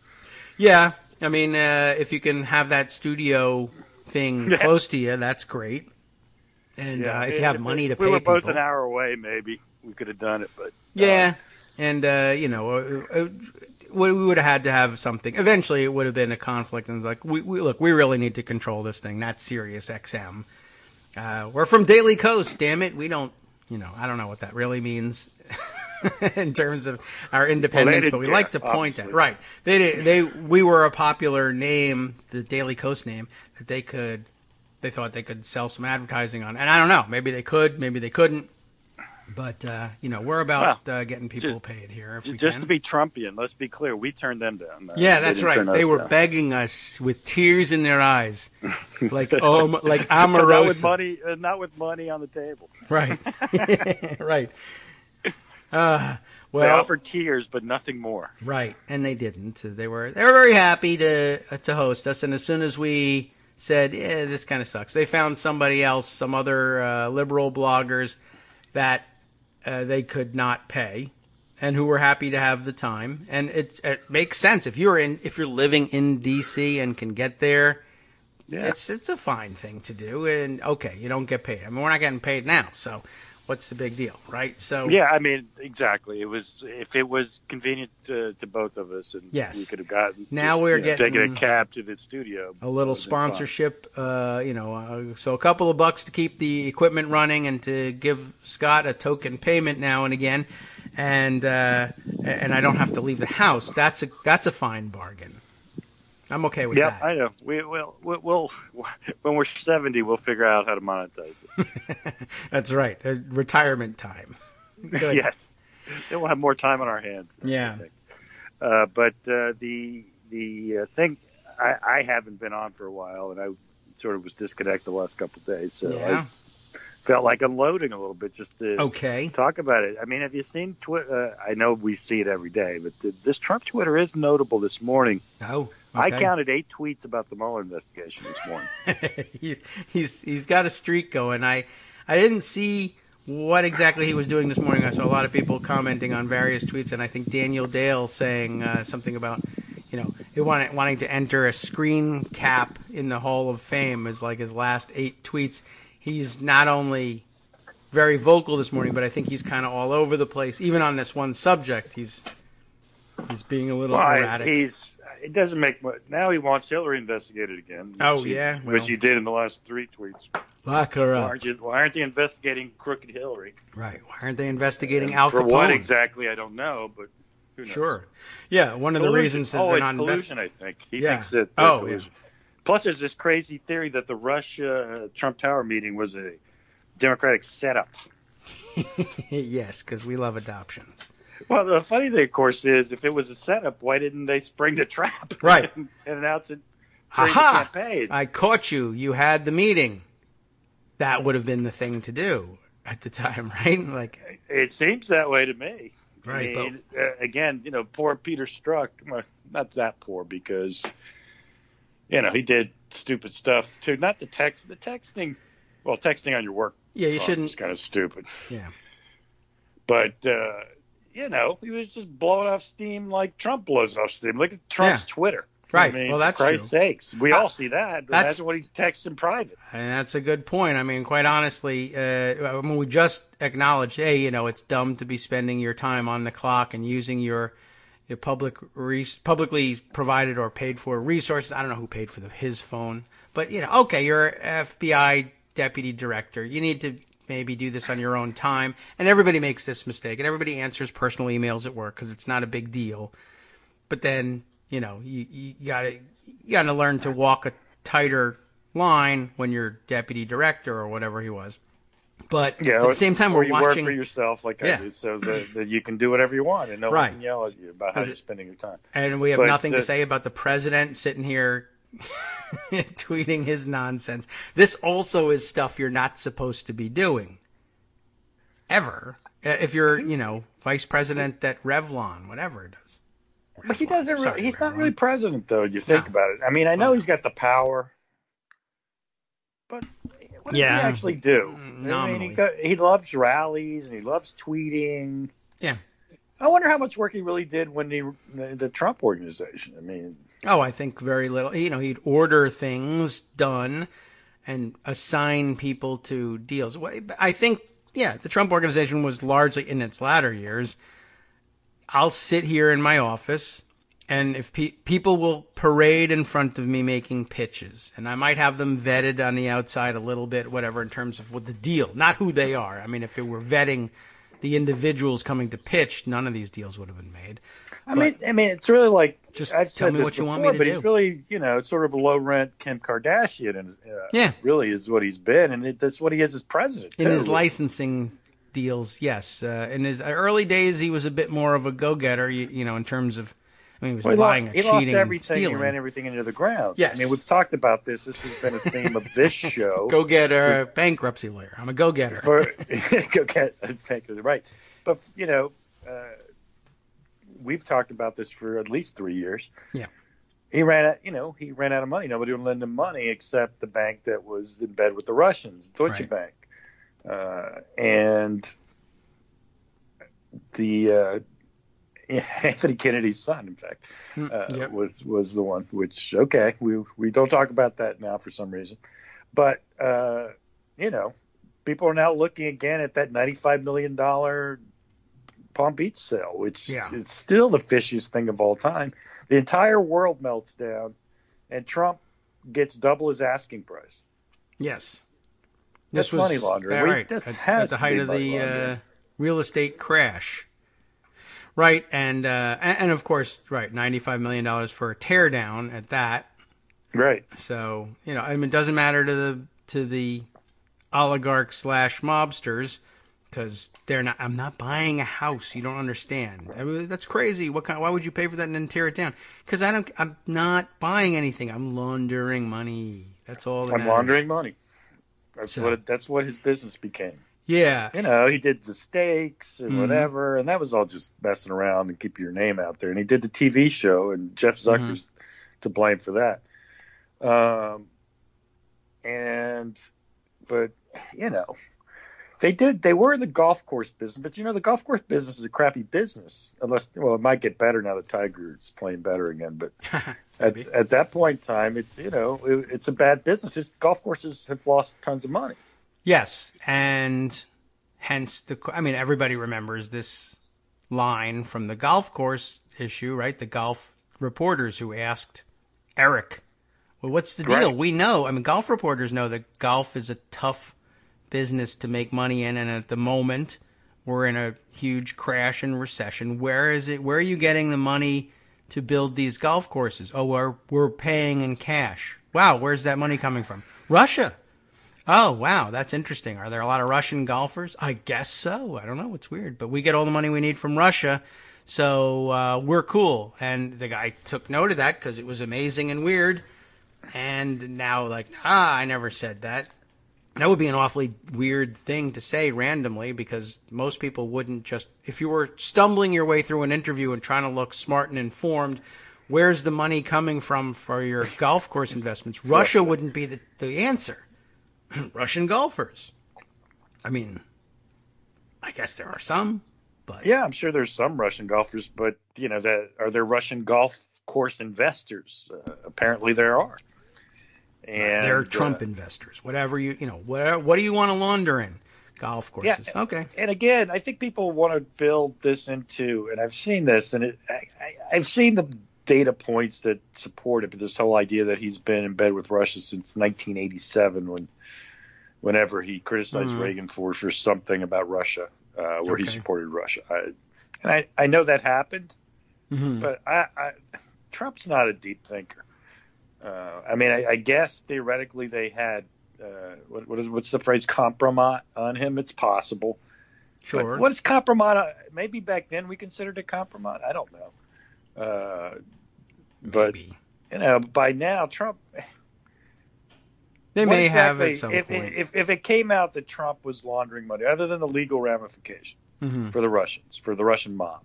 Yeah, I mean, if you can have that studio thing close to you, that's great. And if you have money to pay, we were both people, an hour away, maybe we could have done it. But and we would have had to have something. Eventually, it would have been a conflict, and it's like, we really need to control this thing. That's Sirius XM. We're from Daily Coast, damn it. We don't, I don't know what that really means. In terms of our independence, but we like to point at right. We were a popular name, the Daily Coast name, that they thought they could sell some advertising on, and I don't know, maybe they could, maybe they couldn't, but we're about getting people paid here. If we just can. To be Trumpian, let's be clear, we turned them down. Yeah, that's right. They were begging us with tears in their eyes, like Omarosa. Not with money on the table. Right, right. They offered tears, but nothing more. Right, and they didn't. They were very happy to host us, and as soon as we said, this kind of sucks, they found somebody else, some other liberal bloggers that they could not pay, and who were happy to have the time. And it makes sense if you're living in D.C. and can get there. Yeah. It's a fine thing to do, and okay, you don't get paid. I mean, we're not getting paid now, so. What's the big deal, right? So yeah, I mean, exactly. It was if it was convenient to both of us, and we could have gotten taking a cab to the studio, a little sponsorship, so a couple of bucks to keep the equipment running and to give Scott a token payment now and again, and I don't have to leave the house. That's a fine bargain. I'm okay with that. Yeah, I know. We'll when we're 70, we'll figure out how to monetize it. That's right. Retirement time. Good. Yes. Then we'll have more time on our hands. Yeah. But the thing, I haven't been on for a while, and I sort of was disconnected the last couple of days, so I felt like unloading a little bit just to talk about it. I mean, have you seen Twitter? I know we see it every day, but this Trump Twitter is notable this morning. Oh. Okay. I counted 8 tweets about the Mueller investigation this morning. He's got a streak going. I didn't see what exactly he was doing this morning. I saw a lot of people commenting on various tweets, and I think Daniel Dale saying something about he wanting to enter a screen cap in the Hall of Fame as like his last 8 tweets. He's not only very vocal this morning, but I think he's kind of all over the place. Even on this one subject, he's being a little erratic. It doesn't make much. Now he wants Hillary investigated again. Which he did in the last 3 tweets. Lock her up. Why aren't they investigating crooked Hillary? Right. Why aren't they investigating Al Capone? For what exactly, I don't know, but who knows? Sure. Yeah, one of the reasons that they're not collusion, I think. He thinks that collusion. Yeah. Plus, there's this crazy theory that the Russia-Trump Tower meeting was a Democratic setup. Yes, because we love adoptions. Well, the funny thing, of course, is if it was a setup, why didn't they spring the trap? Right. and announce it during the campaign? I caught you. You had the meeting. That would have been the thing to do at the time, right? Like it seems that way to me. Right. I mean, again, poor Peter Strzok. Well, not that poor because, he did stupid stuff too. Not the texting. Well, texting on your work. Yeah, you shouldn't. It's kind of stupid. Yeah. But. He was just blowing off steam like Trump blows off steam. Look at Trump's Twitter. Right. I mean, well, that's for Christ's true. sakes. We all see that. That's what he texts in private. And that's a good point. I mean, quite honestly, we just acknowledged, hey, it's dumb to be spending your time on the clock and using your publicly provided or paid for resources. I don't know who paid for his phone. But, okay, you're an FBI deputy director. You need to maybe do this on your own time. And everybody makes this mistake. And everybody answers personal emails at work because it's not a big deal. But then, you got to learn to walk a tighter line when you're deputy director or whatever he was. But Yeah, at the same time, or we're you watching. work for yourself like Yeah. I do, so that you can do whatever you want and no Right. one can yell at you about how you're spending your time. And we have But, nothing to say about the president sitting here tweeting his nonsense. This also is stuff you're not supposed to be doing. Ever. If you're, vice president at Revlon, whatever it is. But he doesn't really. Sorry, He's not Revlon. really president, though. You think No. about it. I mean, I know he's got the power, but what does he actually do? Nominally. I mean, he loves rallies and he loves tweeting. Yeah. I wonder how much work he really did when the Trump organization. I mean, Oh, I think very little. He'd order things done and assign people to deals. I think, the Trump organization was largely in its latter years. I'll sit here in my office, and if people will parade in front of me making pitches, and I might have them vetted on the outside a little bit, whatever, in terms of what the deal, not who they are. I mean, if it were vetting the individuals coming to pitch, none of these deals would have been made. I mean, it's really like just I've tell said me this what you before, want me to but do. he's really, sort of a low rent Kim Kardashian, and Yeah. really is what he's been, and that's what he is as president. In too. his licensing deals, yes. In his early days, he was a bit more of a go-getter, in terms of, he was lying, he cheating, lost everything. stealing. He ran everything into the ground. Yes. I mean, we've talked about this. This has been a theme of this show. Go-getter, bankruptcy lawyer. I'm a go-getter. Go get right. But we've talked about this for at least 3 years. Yeah. He ran out of money. Nobody would lend him money except the bank that was in bed with the Russians, Deutsche Right. Bank, and the Anthony Kennedy's son, in fact, Yep. was the one. Which we don't talk about that now for some reason, but people are now looking again at that $95 million Palm Beach sale, which is still the fishiest thing of all time. The entire world melts down, and Trump gets double his asking price. Yes. That's money laundering. Right. This at has the to height be of money the laundering. real estate crash. Right. And of course, right, $95 million for a teardown at that. Right. So, it doesn't matter to the oligarchs / mobsters, because I'm not buying a house. You don't understand. I mean, that's crazy. Why would you pay for that and then tear it down? Because I'm not buying anything. I'm laundering money. That's all that matters. Laundering money. That's what his business became. Yeah. He did the steaks and whatever, and that was all just messing around and keep your name out there. And he did the TV show, and Jeff Zucker's to blame for that. But they were in the golf course business, but the golf course business is a crappy business, it might get better now that Tiger's playing better again. But at that point in time, it's a bad business. Golf courses have lost tons of money. Yes, and hence everybody remembers this line from the golf course issue, right? The golf reporters who asked Eric, well, what's the deal? Right. We know, golf reporters know that golf is a tough business to make money in, and at the moment we're in a huge crash and recession. Where are you getting the money to build these golf courses? Oh, we're paying in cash. Wow, where's that money coming from? Russia. Oh, wow, that's interesting. Are there a lot of Russian golfers? I guess so. I don't know. It's weird. But we get all the money we need from Russia, so we're cool. And the guy took note of that because it was amazing and weird. And now, I never said that. That would be an awfully weird thing to say randomly, because most people wouldn't just... If you were stumbling your way through an interview and trying to look smart and informed, where's the money coming from for your golf course investments? Russia wouldn't be the answer. Russian golfers. I guess there are some, but... Yeah, I'm sure there's some Russian golfers, but, are there Russian golf course investors? Apparently there are. And they're Trump investors. Whatever what do you want to launder in? Golf courses. Yeah, okay. And again, I think people want to build this into, and I've seen this, and I've seen the data points that support it, but this whole idea that he's been in bed with Russia since 1987, whenever he criticized Reagan for something about Russia, where he supported Russia. I know that happened, but Trump's not a deep thinker. I mean, I guess theoretically they had what's the phrase, compromise on him. It's possible. Sure. But what is compromise? Maybe back then we considered it compromise. I don't know. But Maybe. By now Trump. They may have at some point. If it came out that Trump was laundering money, other than the legal ramification for the Russians, for the Russian mob,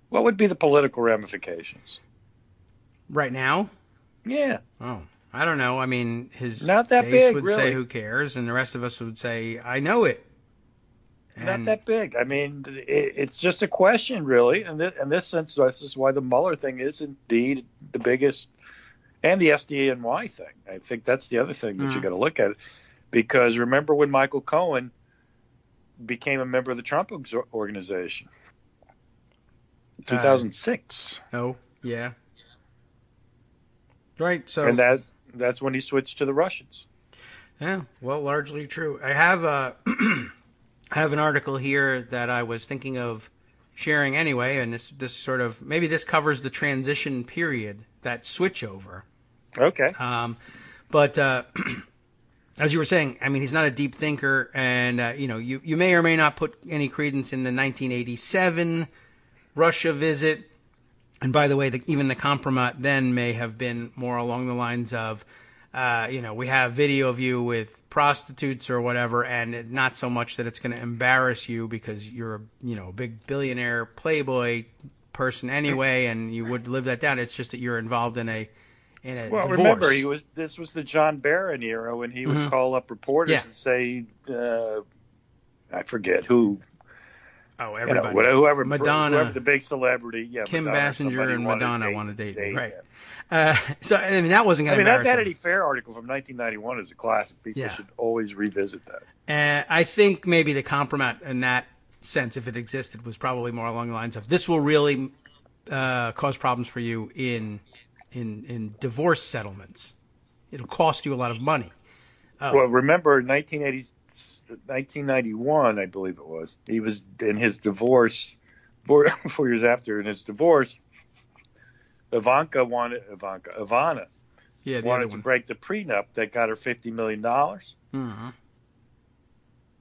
what would be the political ramifications? Right now? Yeah. Oh, I don't know. I mean, his not that base big, would really. say, "Who cares?" and the rest of us would say, "I know it." Not that big. I mean, it's just a question, really. And in this sense, this is why the Mueller thing is indeed the biggest, and the SDNY thing. I think that's the other thing that you got to look at. Because remember when Michael Cohen became a member of the Trump organization? 2006. Oh, yeah. Right. So, and that's when he switched to the Russians. Yeah, well, largely true. I have I have an article here that I was thinking of sharing anyway, and this sort of, maybe this covers the transition period, that switchover. Okay. But as you were saying, I mean, he's not a deep thinker, and you may or may not put any credence in the 1987 Russia visit. And by the way, even the compromise then may have been more along the lines of, we have video of you with prostitutes or whatever, and not so much that it's going to embarrass you because you're a big billionaire playboy person anyway, and you would live that down. It's just that you're involved in a divorce. Remember, this was the John Barron era when he would call up reporters and say, I forget who. Oh, everybody. Whoever the big celebrity. Yeah, Kim Madonna, Basinger and Madonna want to date me. Right. So, I mean, that wasn't going to embarrass that Vanity Fair article from 1991 is a classic. People should always revisit that. I think maybe the compromise in that sense, if it existed, was probably more along the lines of, this will really cause problems for you in divorce settlements. It'll cost you a lot of money. Well, remember 1991, I believe it was. He was in his divorce 4 years after. In his divorce, Ivana wanted to break the prenup that got her $50 million. Mm-hmm.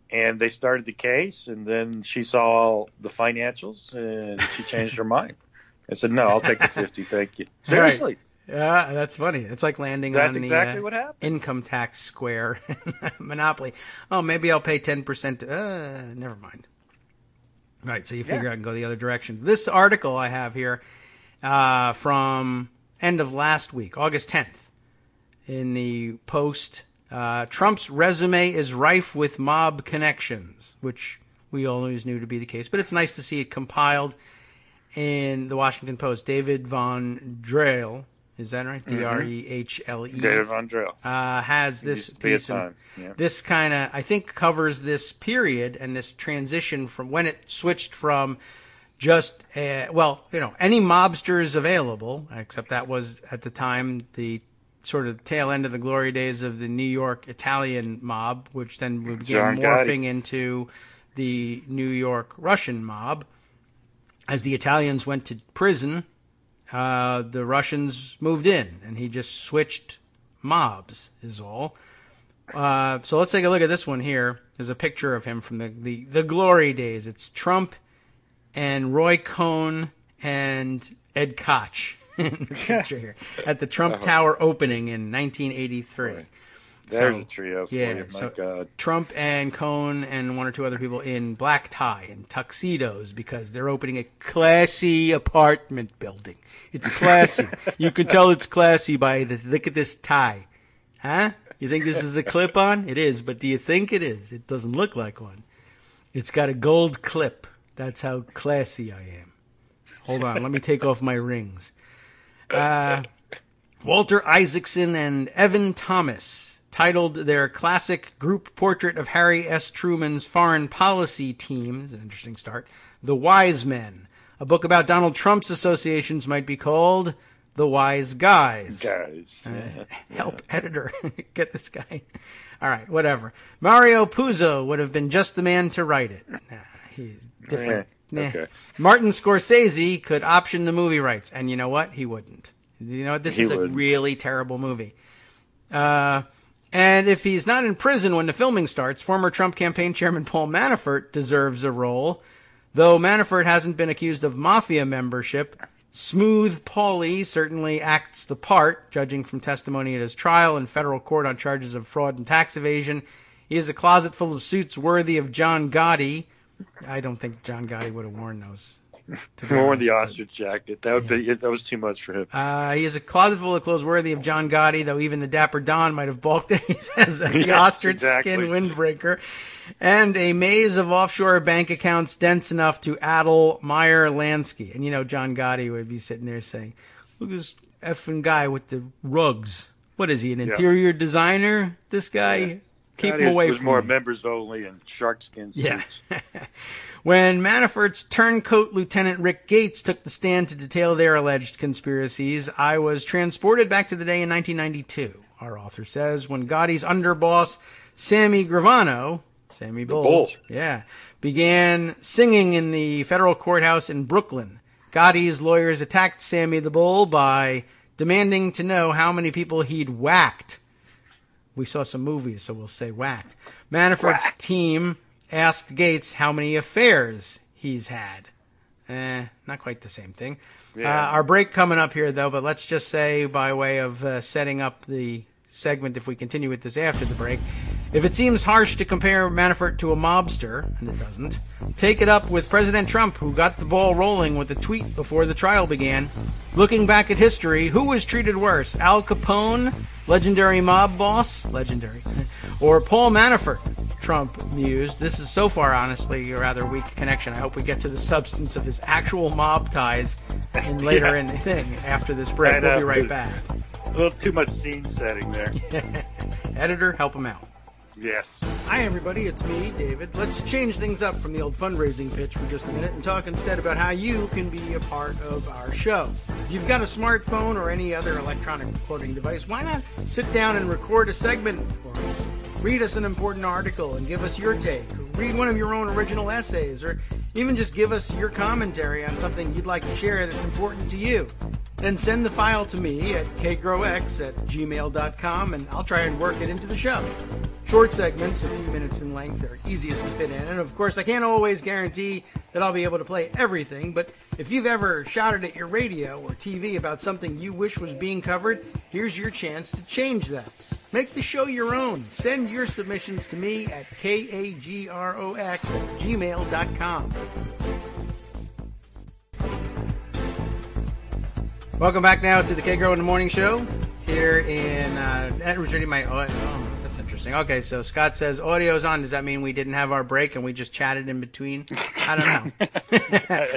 And they started the case, and then she saw all the financials, and she changed her mind. I said, "No, I'll take the 50, thank you." Seriously. Right. Yeah, that's funny. It's like landing on exactly the what happened. Income tax square Monopoly. Oh, maybe I'll pay 10%. Never mind. Right, so you figure out and go the other direction. This article I have here from end of last week, August 10th, in the Post, Trump's resume is rife with mob connections, which we always knew to be the case. But it's nice to see it compiled in the Washington Post. David Von Drehl, is that right? Drehle. David Von Drehl has this piece of this kind of, I think, covers this period and this transition from when it switched from just any mobsters available, except that was at the time the sort of tail end of the glory days of the New York Italian mob, which then began morphing into the New York Russian mob. As the Italians went to prison, the Russians moved in, and he just switched mobs, is all. So let's take a look at this one here. There's a picture of him from the glory days. It's Trump and Roy Cohn and Ed Koch in the picture here at the Trump Tower opening in 1983. Right. There's a trio for you, my God. Trump and Cohn and one or two other people in black tie and tuxedos because they're opening a classy apartment building. It's classy. You can tell it's classy by look at this tie. Huh? You think this is a clip-on? It is, but do you think it is? It doesn't look like one. It's got a gold clip. That's how classy I am. Hold on, let me take off my rings. Walter Isaacson and Evan Thomas titled their classic group portrait of Harry S. Truman's foreign policy team, is an interesting start, The Wise Men. A book about Donald Trump's associations might be called The Wise Guys. Help, editor. Get this guy. All right, whatever. Mario Puzo would have been just the man to write it. He's different. Okay. Martin Scorsese could option the movie rights, and you know what? He wouldn't. You know, this He is a would. really terrible movie. And if he's not in prison when the filming starts, former Trump campaign chairman Paul Manafort deserves a role. Though Manafort hasn't been accused of mafia membership, Smooth Paulie certainly acts the part, judging from testimony at his trial in federal court on charges of fraud and tax evasion. He has a closet full of suits worthy of John Gotti. I don't think John Gotti would have worn those. More the ostrich jacket. That was too much for him. He has a closet full of clothes worthy of John Gotti, though even the Dapper Don might have balked at the ostrich skin windbreaker. And a maze of offshore bank accounts dense enough to addle Meyer Lansky. And, you know, John Gotti would be sitting there saying, look at this effing guy with the rugs. What is he, an interior designer? This guy? Yeah. Keep him away from me. There's more members only and sharkskin suits. Yeah. When Manafort's turncoat Lieutenant Rick Gates took the stand to detail their alleged conspiracies, I was transported back to the day in 1992, our author says, when Gotti's underboss, Sammy Gravano, Sammy Bull, began singing in the federal courthouse in Brooklyn. Gotti's lawyers attacked Sammy the Bull by demanding to know how many people he'd whacked. We saw some movies, so we'll say whacked. Manafort's team asked Gates how many affairs he's had. Not quite the same thing. Yeah. Our break coming up here, though, but let's just say by way of setting up the segment, if we continue with this after the break, if it seems harsh to compare Manafort to a mobster, and it doesn't, take it up with President Trump, who got the ball rolling with a tweet before the trial began. Looking back at history, who was treated worse, Al Capone, legendary mob boss, or Paul Manafort? Trump mused. This is so far, honestly, a rather weak connection. I hope we get to the substance of his actual mob ties later in the thing after this break. We'll be right back. A little too much scene setting there. Editor, help him out. Yes. Hi, everybody. It's me, David. Let's change things up from the old fundraising pitch for just a minute and talk instead about how you can be a part of our show. If you've got a smartphone or any other electronic recording device, why not sit down and record a segment for us? Read us an important article and give us your take. Read one of your own original essays, or even just give us your commentary on something you'd like to share that's important to you. Then send the file to me at kagrox@gmail.com, and I'll try and work it into the show. Short segments, a few minutes in length, are easiest to fit in. And of course, I can't always guarantee that I'll be able to play everything, but if you've ever shouted at your radio or TV about something you wish was being covered, here's your chance to change that. Make the show your own. Send your submissions to me at kagrox@gmail.com. Welcome back now to the Kagro in the Morning Show here in returning my that's interesting. Okay, so Scott says audio's on. Does that mean we didn't have our break and we just chatted in between? I don't know.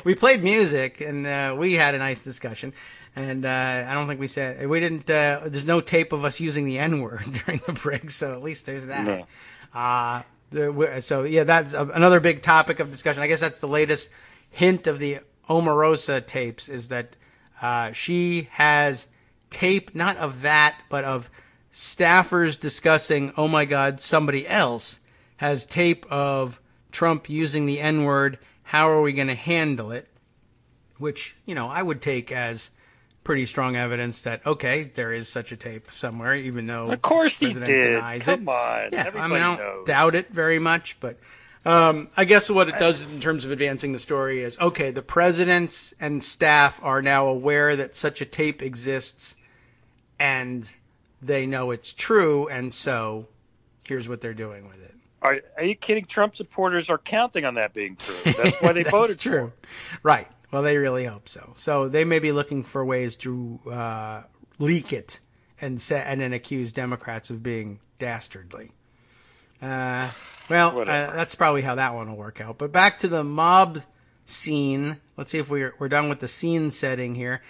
We played music and we had a nice discussion. And I don't think we didn't. There's no tape of us using the N-word during the break, so at least there's that. No. So yeah, that's another big topic of discussion. I guess that's the latest hint of the Omarosa tapes, is that she has tape, not of that, but of staffers discussing, oh my God, somebody else has tape of Trump using the N-word. How are we going to handle it? Which, I would take as pretty strong evidence that, okay, there is such a tape somewhere, even though of course the president he did. denies Come it. on. Yeah, Everybody I knows. doubt it very much, but I guess what it does in terms of advancing the story is, okay, the presidents and staff are now aware that such a tape exists, and they know it's true, and so here's what they're doing with it. Are you kidding? Trump supporters are counting on that being true. That's why they voted That's true. Right. Well, they really hope so. So they may be looking for ways to leak it and then accuse Democrats of being dastardly. That's probably how that one will work out. But back to the mob scene. Let's see if we're done with the scene setting here.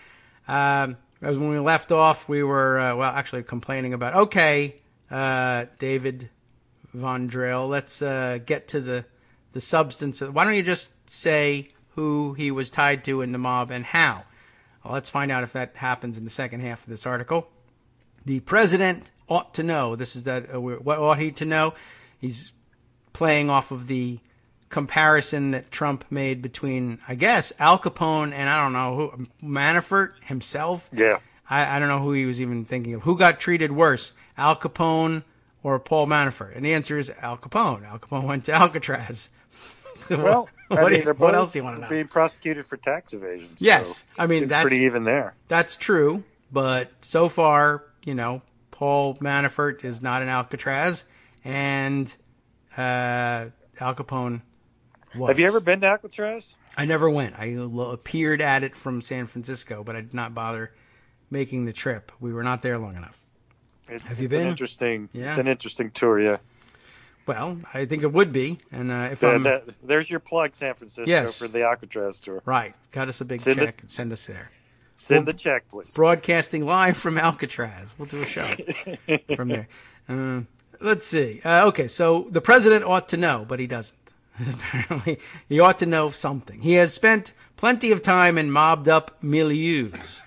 As when we left off, we were actually complaining about, David Von Drill, let's get to the substance. Why don't you just say who he was tied to in the mob and how? Well, let's find out if that happens in the second half of this article. The president ought to know. This is what ought he to know? He's playing off of the comparison that Trump made between, I guess, Al Capone and I don't know who, Manafort himself. Yeah. I don't know who he was even thinking of. Who got treated worse, Al Capone or Paul Manafort? And the answer is Al Capone. Al Capone went to Alcatraz. So well, what else do you want to know? Being prosecuted for tax evasion. Yes. So I mean, that's pretty even there. That's true. But so far, Paul Manafort is not in Alcatraz, and Al Capone was. Have you ever been to Alcatraz? I never went. I appeared at it from San Francisco, but I did not bother making the trip. We were not there long enough. Have you been? It's an interesting tour, yeah. Well, I think it would be. And there's your plug, San Francisco, yes, for the Alcatraz tour. Right. Cut us a big check and send us there. Send the check, please. Broadcasting live from Alcatraz. We'll do a show from there. Let's see. Okay, so the president ought to know, but he doesn't. Apparently, he ought to know something. He has spent plenty of time in mobbed-up milieus.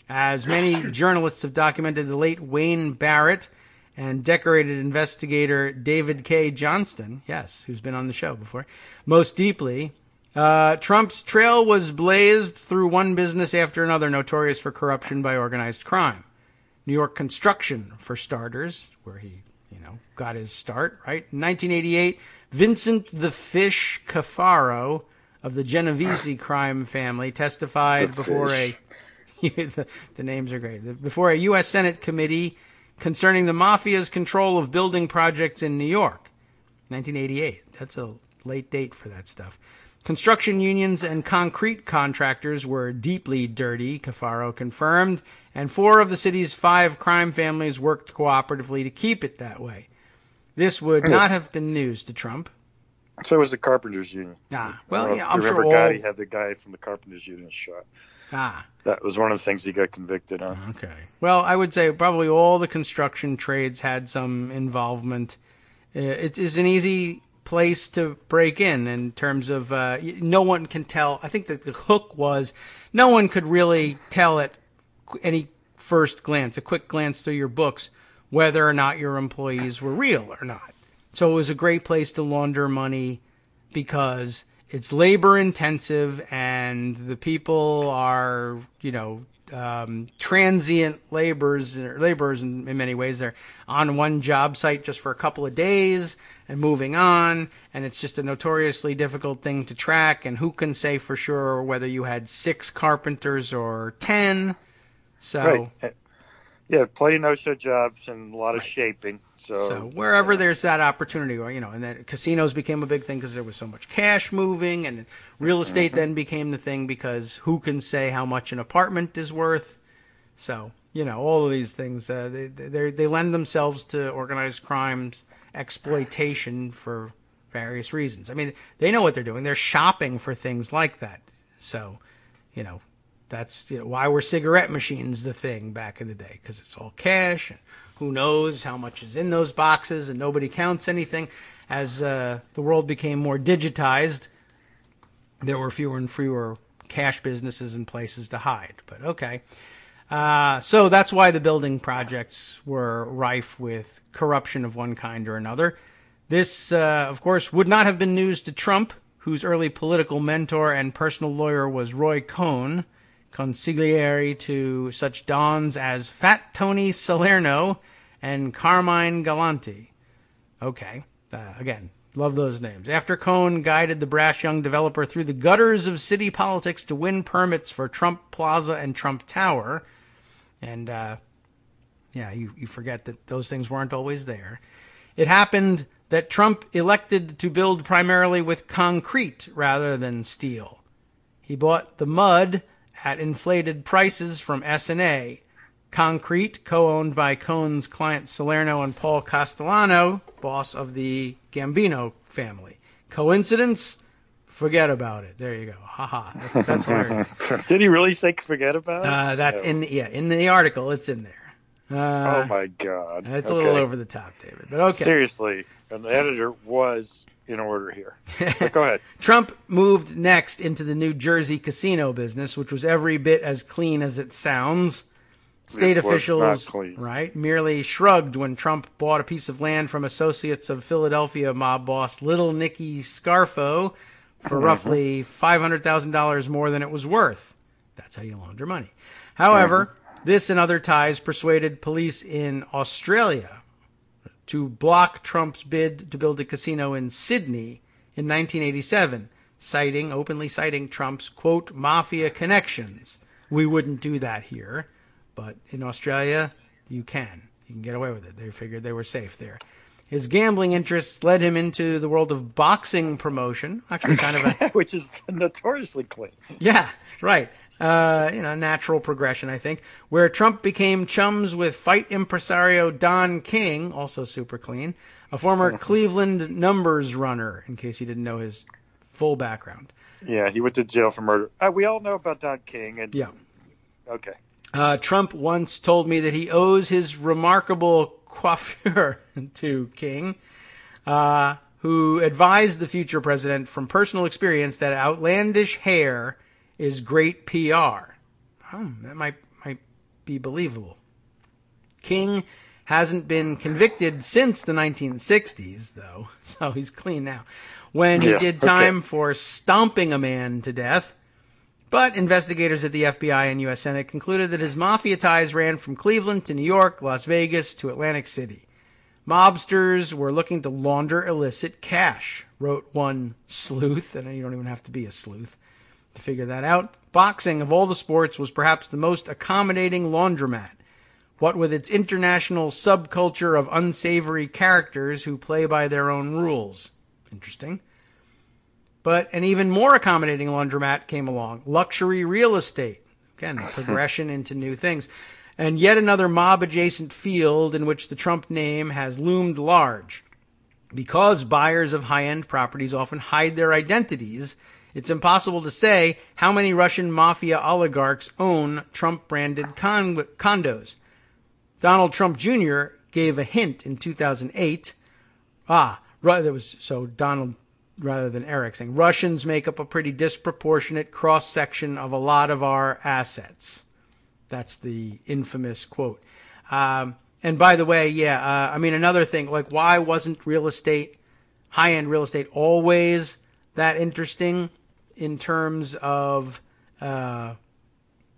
As many journalists have documented, the late Wayne Barrett and decorated investigator David K. Johnston, yes, who's been on the show before, most deeply, Trump's trail was blazed through one business after another notorious for corruption by organized crime. New York construction, for starters, where he, got his start, right? In 1988, Vincent the Fish Cafaro of the Genovese crime family testified before the names are great, before a U.S. Senate committee concerning the mafia's control of building projects in New York. 1988. That's a late date for that stuff. Construction unions and concrete contractors were deeply dirty, Cafaro confirmed, and 4 of the city's 5 crime families worked cooperatively to keep it that way. This would not have been news to Trump. So was the Carpenters Union. Well, yeah, I'm remember sure Gotti had the guy from the Carpenters Union shot. That was one of the things he got convicted on. Okay. Well, I would say probably all the construction trades had some involvement. It is an easy place to break in terms of no one can tell. I think that the hook was no one could really tell at any first glance, a quick glance through your books, whether or not your employees were real or not. So it was a great place to launder money because it's labor intensive and the people are, transient laborers in many ways. They're on one job site just for a couple of days and moving on. And it's just a notoriously difficult thing to track. And who can say for sure whether you had 6 carpenters or 10? So, right. Yeah, plenty of no-show jobs and a lot of shaping. So wherever there's that opportunity, or and then casinos became a big thing because there was so much cash moving, and real estate then became the thing because who can say how much an apartment is worth? So all of these things they lend themselves to organized crimes exploitation for various reasons. I mean, they know what they're doing. They're shopping for things like that. So, that's why were cigarette machines the thing back in the day, because it's all cash and who knows how much is in those boxes and nobody counts anything. As the world became more digitized, there were fewer and fewer cash businesses and places to hide. But okay. So that's why the building projects were rife with corruption of one kind or another. This, of course, would not have been news to Trump, whose early political mentor and personal lawyer was Roy Cohn, consigliere to such dons as Fat Tony Salerno and Carmine Galante. Okay, again, love those names. After Cohn guided the brash young developer through the gutters of city politics to win permits for Trump Plaza and Trump Tower, and you forget that those things weren't always there. It happened that Trump elected to build primarily with concrete rather than steel. He bought the mud at inflated prices from S&A. Concrete, co-owned by Cohn's clients Salerno and Paul Castellano, boss of the Gambino family. Coincidence? Forget about it. There you go. Ha. That's hilarious. Did he really say forget about it? That's in the article. It's in there. Oh my God. It's a little over the top, David. But okay. Seriously, an editor was in order here. But go ahead. Trump moved next into the New Jersey casino business, which was every bit as clean as it sounds. State officials, right, merely shrugged when Trump bought a piece of land from associates of Philadelphia mob boss Little Nicky Scarfo for roughly $500,000 more than it was worth. That's how you launder money. However, This and other ties persuaded police in Australia to block Trump's bid to build a casino in Sydney in 1987, openly citing Trump's, quote, mafia connections. We wouldn't do that here, but in Australia, you can. You can get away with it. They figured they were safe there. His gambling interests led him into the world of boxing promotion, actually kind of a... which is notoriously clean. Yeah, right. Natural progression, I think, where Trump became chums with fight impresario Don King, also super clean, a former Cleveland numbers runner, in case you didn't know his full background. Yeah, he went to jail for murder. We all know about Don King. And yeah. Okay. Trump once told me that he owes his remarkable coiffure to King, who advised the future president from personal experience that outlandish hair is great PR. That might be believable. King hasn't been convicted since the 1960s, though, so he's clean now, when he did time for stomping a man to death. But investigators at the FBI and U.S. Senate concluded that his mafia ties ran from Cleveland to New York, Las Vegas to Atlantic City. Mobsters were looking to launder illicit cash, wrote one sleuth, and you don't even have to be a sleuth to figure that out. Boxing, of all the sports, was perhaps the most accommodating laundromat. What with its international subculture of unsavory characters who play by their own rules. Interesting. But an even more accommodating laundromat came along. Luxury real estate. Again, progression into new things. And yet another mob-adjacent field in which the Trump name has loomed large. Because buyers of high-end properties often hide their identities, it's impossible to say how many Russian mafia oligarchs own Trump-branded condos. Donald Trump Jr. gave a hint in 2008. Donald, rather than Eric, saying Russians make up a pretty disproportionate cross-section of a lot of our assets. That's the infamous quote. And by the way, another thing, like why wasn't high-end real estate always that interesting in terms of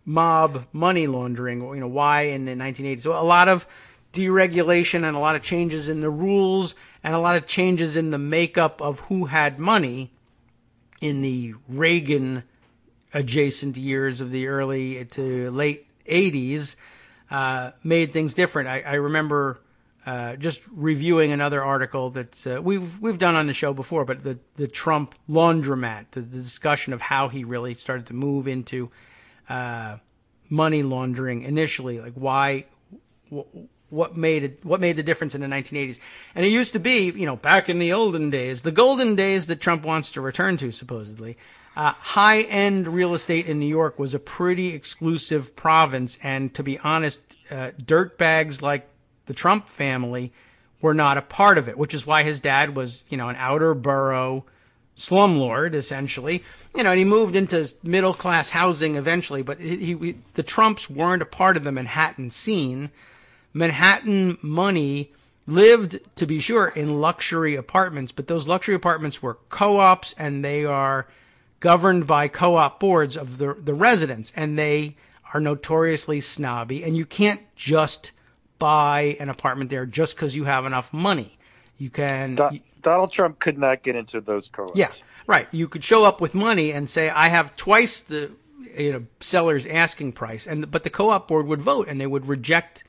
mob money laundering? Why in the 1980s? So a lot of deregulation and a lot of changes in the rules and a lot of changes in the makeup of who had money in the Reagan adjacent years of the early to late 80s made things different. I remember just reviewing another article that we've done on the show before, but the Trump laundromat, the discussion of how he really started to move into money laundering initially, like why, what made the difference in the 1980s. And it used to be, back in the olden days, the golden days that Trump wants to return to, supposedly, high-end real estate in New York was a pretty exclusive province. And to be honest, dirtbags like the Trump family were not a part of it, which is why his dad was, an outer borough slumlord, essentially. And he moved into middle-class housing eventually, but the Trumps weren't a part of the Manhattan scene. Manhattan money lived, to be sure, in luxury apartments, but those luxury apartments were co-ops, and they are governed by co-op boards of the residents, and they are notoriously snobby, and you can't just buy an apartment there just because you have enough money. You can... Donald Trump could not get into those co-ops. Yeah, right. You could show up with money and say, I have twice the seller's asking price, but the co-op board would vote, and they would reject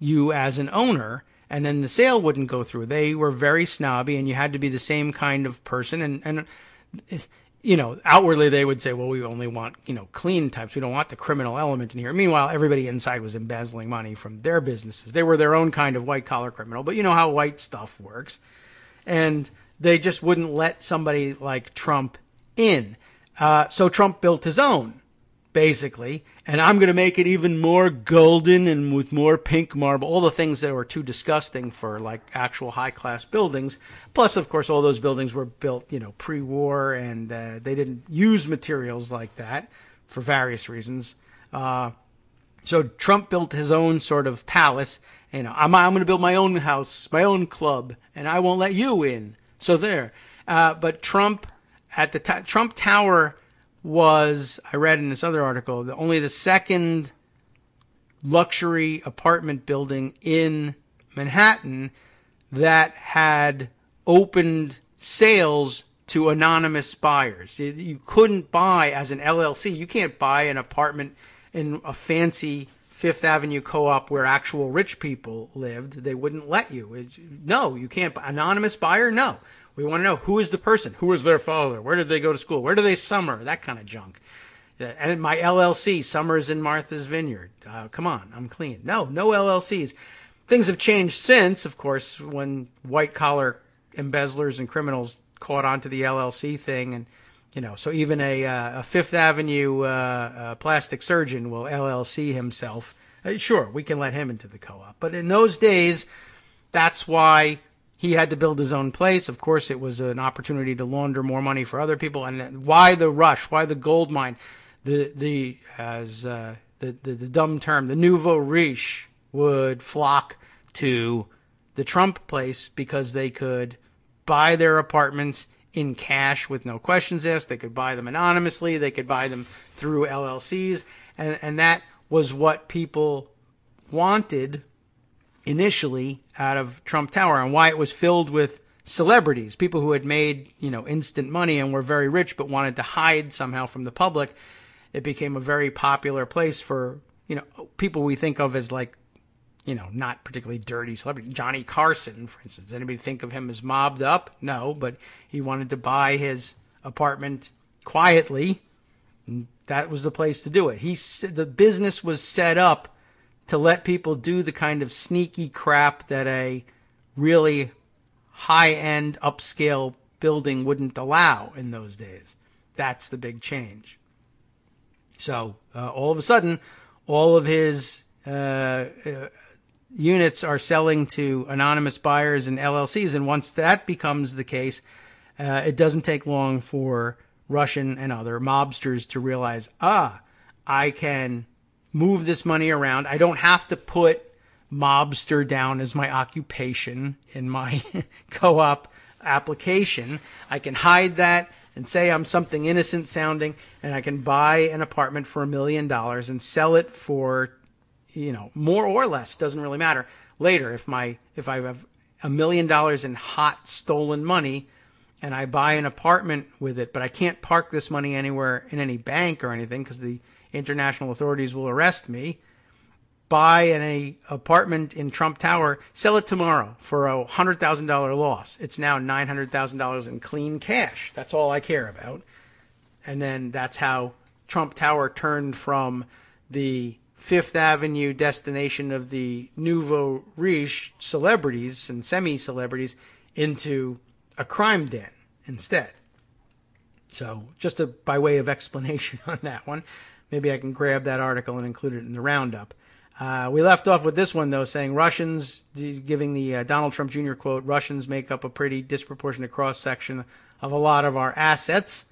you as an owner, and then the sale wouldn't go through. They were very snobby, and you had to be the same kind of person, and outwardly they would say, well, we only want, clean types. We don't want the criminal element in here. Meanwhile, everybody inside was embezzling money from their businesses. They were their own kind of white-collar criminal, but you know how white stuff works. And they just wouldn't let somebody like Trump in. So Trump built his own, basically, and I'm going to make it even more golden and with more pink marble, all the things that were too disgusting for like actual high-class buildings. Plus, of course, all those buildings were built, pre-war, and they didn't use materials like that for various reasons. So Trump built his own sort of palace. I'm going to build my own house, my own club, and I won't let you in. So there. But Trump, at the Trump Tower was, I read in this other article, only the second luxury apartment building in Manhattan that had opened sales to anonymous buyers. You couldn't buy as an LLC. You can't buy an apartment in a fancy Fifth Avenue co-op where actual rich people lived. They wouldn't let you. No, you can't. Anonymous buyer? No. We want to know, who is the person? Who is their father? Where did they go to school? Where do they summer? That kind of junk. And my LLC, Summers in Martha's Vineyard. Come on, I'm clean. No LLCs. Things have changed since, of course, when white-collar embezzlers and criminals caught on to the LLC thing. And, so even a Fifth Avenue plastic surgeon will LLC himself. Sure, we can let him into the co-op. But in those days, that's why he had to build his own place. Of course, it was an opportunity to launder more money for other people. And why the rush? Why the gold mine? The dumb term, the nouveau riche would flock to the Trump place because they could buy their apartments in cash with no questions asked. They could buy them anonymously. They could buy them through LLCs. And that was what people wanted initially out of Trump Tower, and why it was filled with celebrities, people who had made, instant money and were very rich but wanted to hide somehow from the public. It became a very popular place for, people we think of as like, not particularly dirty celebrity. Johnny Carson, for instance. Anybody think of him as mobbed up? No, but he wanted to buy his apartment quietly. And that was the place to do it. The business was set up to let people do the kind of sneaky crap that a really high-end upscale building wouldn't allow in those days. That's the big change. So all of a sudden, all of his units are selling to anonymous buyers and LLCs. And once that becomes the case, it doesn't take long for Russian and other mobsters to realize, I can move this money around. I don't have to put mobster down as my occupation in my co-op application. I can hide that and say I'm something innocent sounding, and I can buy an apartment for $1 million and sell it for, more or less, doesn't really matter. Later, if I have $1 million in hot stolen money and I buy an apartment with it, but I can't park this money anywhere in any bank or anything because the international authorities will arrest me, buy an apartment in Trump Tower, sell it tomorrow for a $100,000 loss. It's now $900,000 in clean cash. That's all I care about. And then that's how Trump Tower turned from the Fifth Avenue destination of the nouveau riche celebrities and semi-celebrities into a crime den instead. So just by way of explanation on that one, maybe I can grab that article and include it in the roundup. We left off with this one, though, saying Russians, giving the Donald Trump Jr. quote, Russians make up a pretty disproportionate cross-section of a lot of our assets.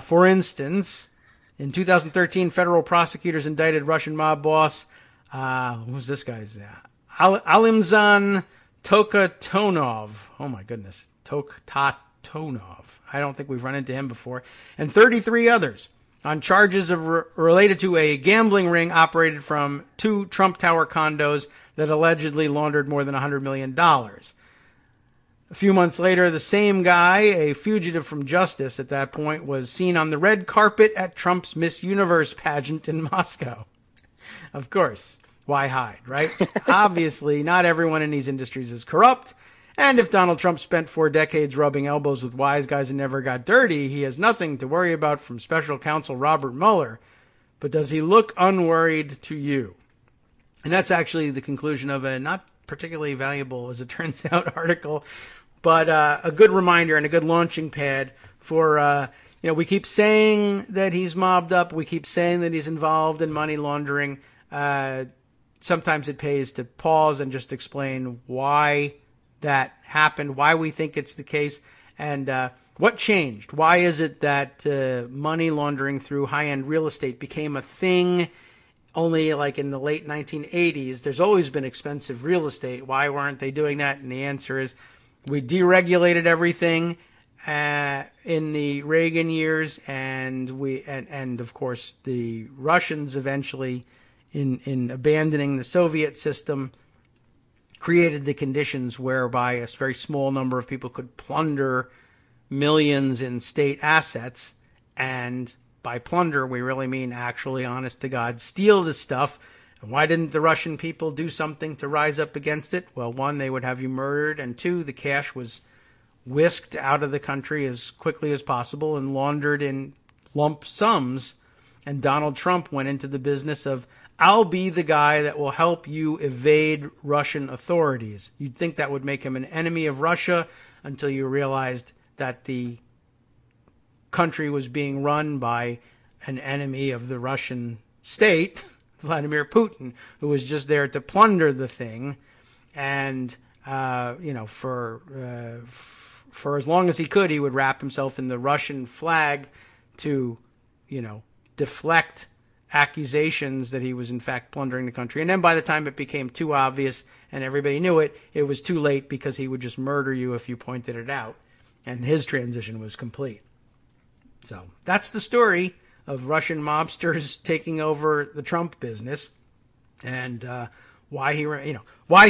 For instance, in 2013, federal prosecutors indicted Russian mob boss, who's this guy's? Alimzhan Tokatonov. Oh, my goodness. Tokatonov. I don't think we've run into him before. And 33 others on charges of related to a gambling ring operated from 2 Trump Tower condos that allegedly laundered more than $100 million. A few months later, the same guy, a fugitive from justice at that point, was seen on the red carpet at Trump's Miss Universe pageant in Moscow. Of course, why hide, right? Obviously, not everyone in these industries is corrupt. And if Donald Trump spent 4 decades rubbing elbows with wise guys and never got dirty, he has nothing to worry about from special counsel Robert Mueller. But does he look unworried to you? And that's actually the conclusion of a not particularly valuable, as it turns out, article, but a good reminder and a good launching pad for, we keep saying that he's mobbed up. We keep saying that he's involved in money laundering. Sometimes it pays to pause and just explain why that happened, why we think it's the case, and what changed. Why is it that money laundering through high-end real estate became a thing only like in the late 1980s? There's always been expensive real estate. Why weren't they doing that? And the answer is we deregulated everything in the Reagan years, and of course the Russians eventually in abandoning the Soviet system, created the conditions whereby a very small number of people could plunder millions in state assets. And by plunder, we really mean actually, honest to God, steal the stuff. And why didn't the Russian people do something to rise up against it? Well, one, they would have you murdered, and two, the cash was whisked out of the country as quickly as possible and laundered in lump sums. And Donald Trump went into the business of, I'll be the guy that will help you evade Russian authorities. You'd think that would make him an enemy of Russia until you realized that the country was being run by an enemy of the Russian state, Vladimir Putin, who was just there to plunder the thing. And, for as long as he could, he would wrap himself in the Russian flag to, deflect accusations that he was in fact plundering the country. And then by the time it became too obvious and everybody knew it, it was too late because he would just murder you if you pointed it out. And his transition was complete. So that's the story of Russian mobsters taking over the Trump business, and why he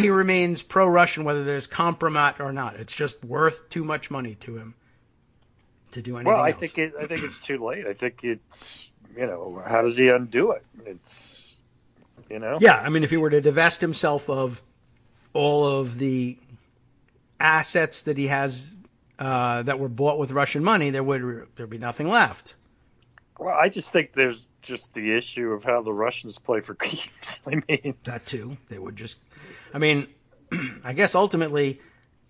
remains pro-Russian, whether there's compromise or not. It's just worth too much money to him to do anything else. I think it's too late. I think it's, how does he undo it? It's, Yeah, I mean, if he were to divest himself of all of the assets that he has that were bought with Russian money, there'd be nothing left. Well, I just think there's just the issue of how the Russians play for keeps. I mean, that too. They would just, I guess ultimately,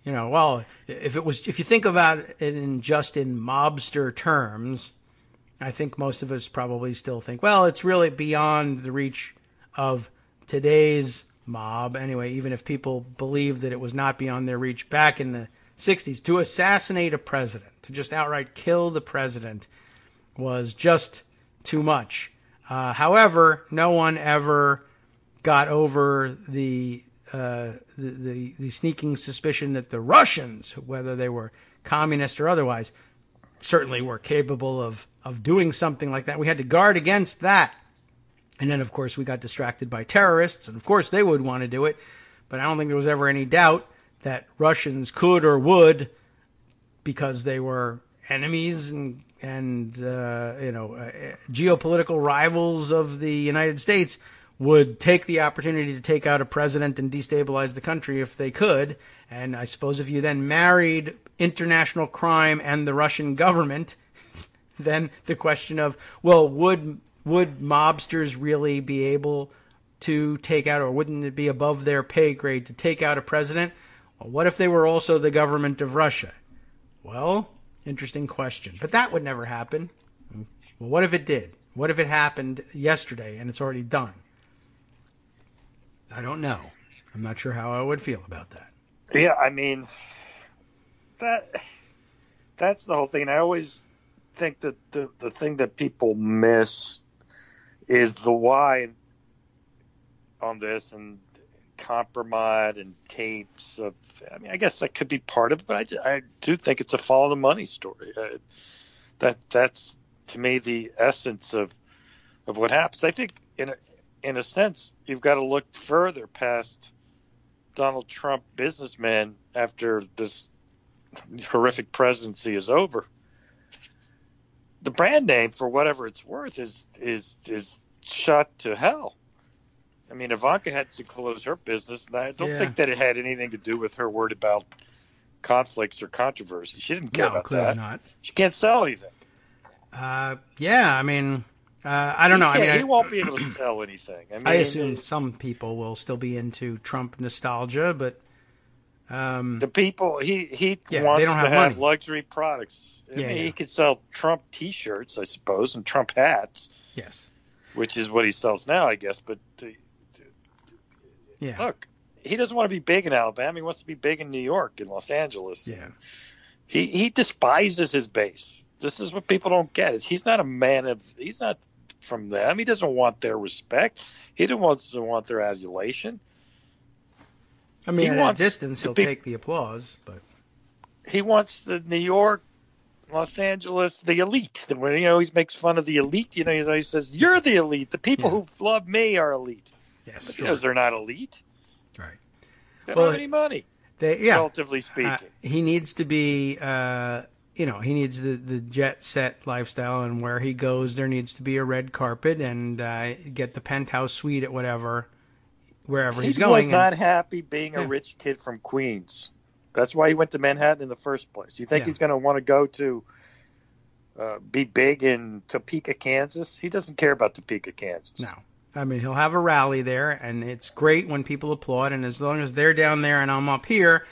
if you think about it in mobster terms, I think most of us probably still think, well, it's really beyond the reach of today's mob. Anyway, even if people believe that it was not beyond their reach back in the 60s, to assassinate a president, to just outright kill the president, was just too much. However, no one ever got over the sneaking suspicion that the Russians, whether they were communist or otherwise, certainly were capable of doing something like that. We had to guard against that. And then, of course, we got distracted by terrorists, and of course they would want to do it. But I don't think there was ever any doubt that Russians could or would, because they were enemies and geopolitical rivals of the United States, would take the opportunity to take out a president and destabilize the country if they could. And I suppose if you then married international crime and the Russian government, then the question of, well, would mobsters really be able to take out, or wouldn't it be above their pay grade to take out a president? Well, what if they were also the government of Russia? Well, interesting question. But that would never happen. Well, what if it did? What if it happened yesterday and it's already done? I don't know. I'm not sure how I would feel about that. Yeah, I mean, that's the whole thing. And I always think that the thing that people miss is the why on this, and compromise and tapes of, I guess that could be part of it, but I do think it's a follow the money story. That's to me the essence of what happens. I think in a sense you've got to look further past Donald Trump businessman after this horrific presidency is over. The brand name, for whatever it's worth, is shot to hell. I mean, Ivanka had to close her business, and I don't think that it had anything to do with her worried about conflicts or controversy. She didn't care about that. Not. She can't sell anything. I don't know. He won't be able to sell anything. I assume some people will still be into Trump nostalgia, but the people he wants to have luxury products. He could sell Trump T-shirts, I suppose, and Trump hats. Yes, which is what he sells now, I guess. But look, he doesn't want to be big in Alabama. He wants to be big in New York and Los Angeles. Yeah, he despises his base. This is what people don't get. He's not a man of. He's not from them. He doesn't want their respect. He doesn't want their adulation. I mean, at a distance, he'll take the applause, but he wants the New York Los Angeles, the elite. When he always makes fun of the elite, he always says, "You're the elite. The people who love me are elite." Yes, but sure. Because they're not elite. Right. They don't have any money. Relatively speaking. He needs to be, he needs the jet set lifestyle, and where he goes, there needs to be a red carpet and get the penthouse suite at wherever he's going. He was not happy being a rich kid from Queens. That's why he went to Manhattan in the first place. You think he's going to want to go to be big in Topeka, Kansas? He doesn't care about Topeka, Kansas. No. I mean, he'll have a rally there, and it's great when people applaud, and as long as they're down there and I'm up here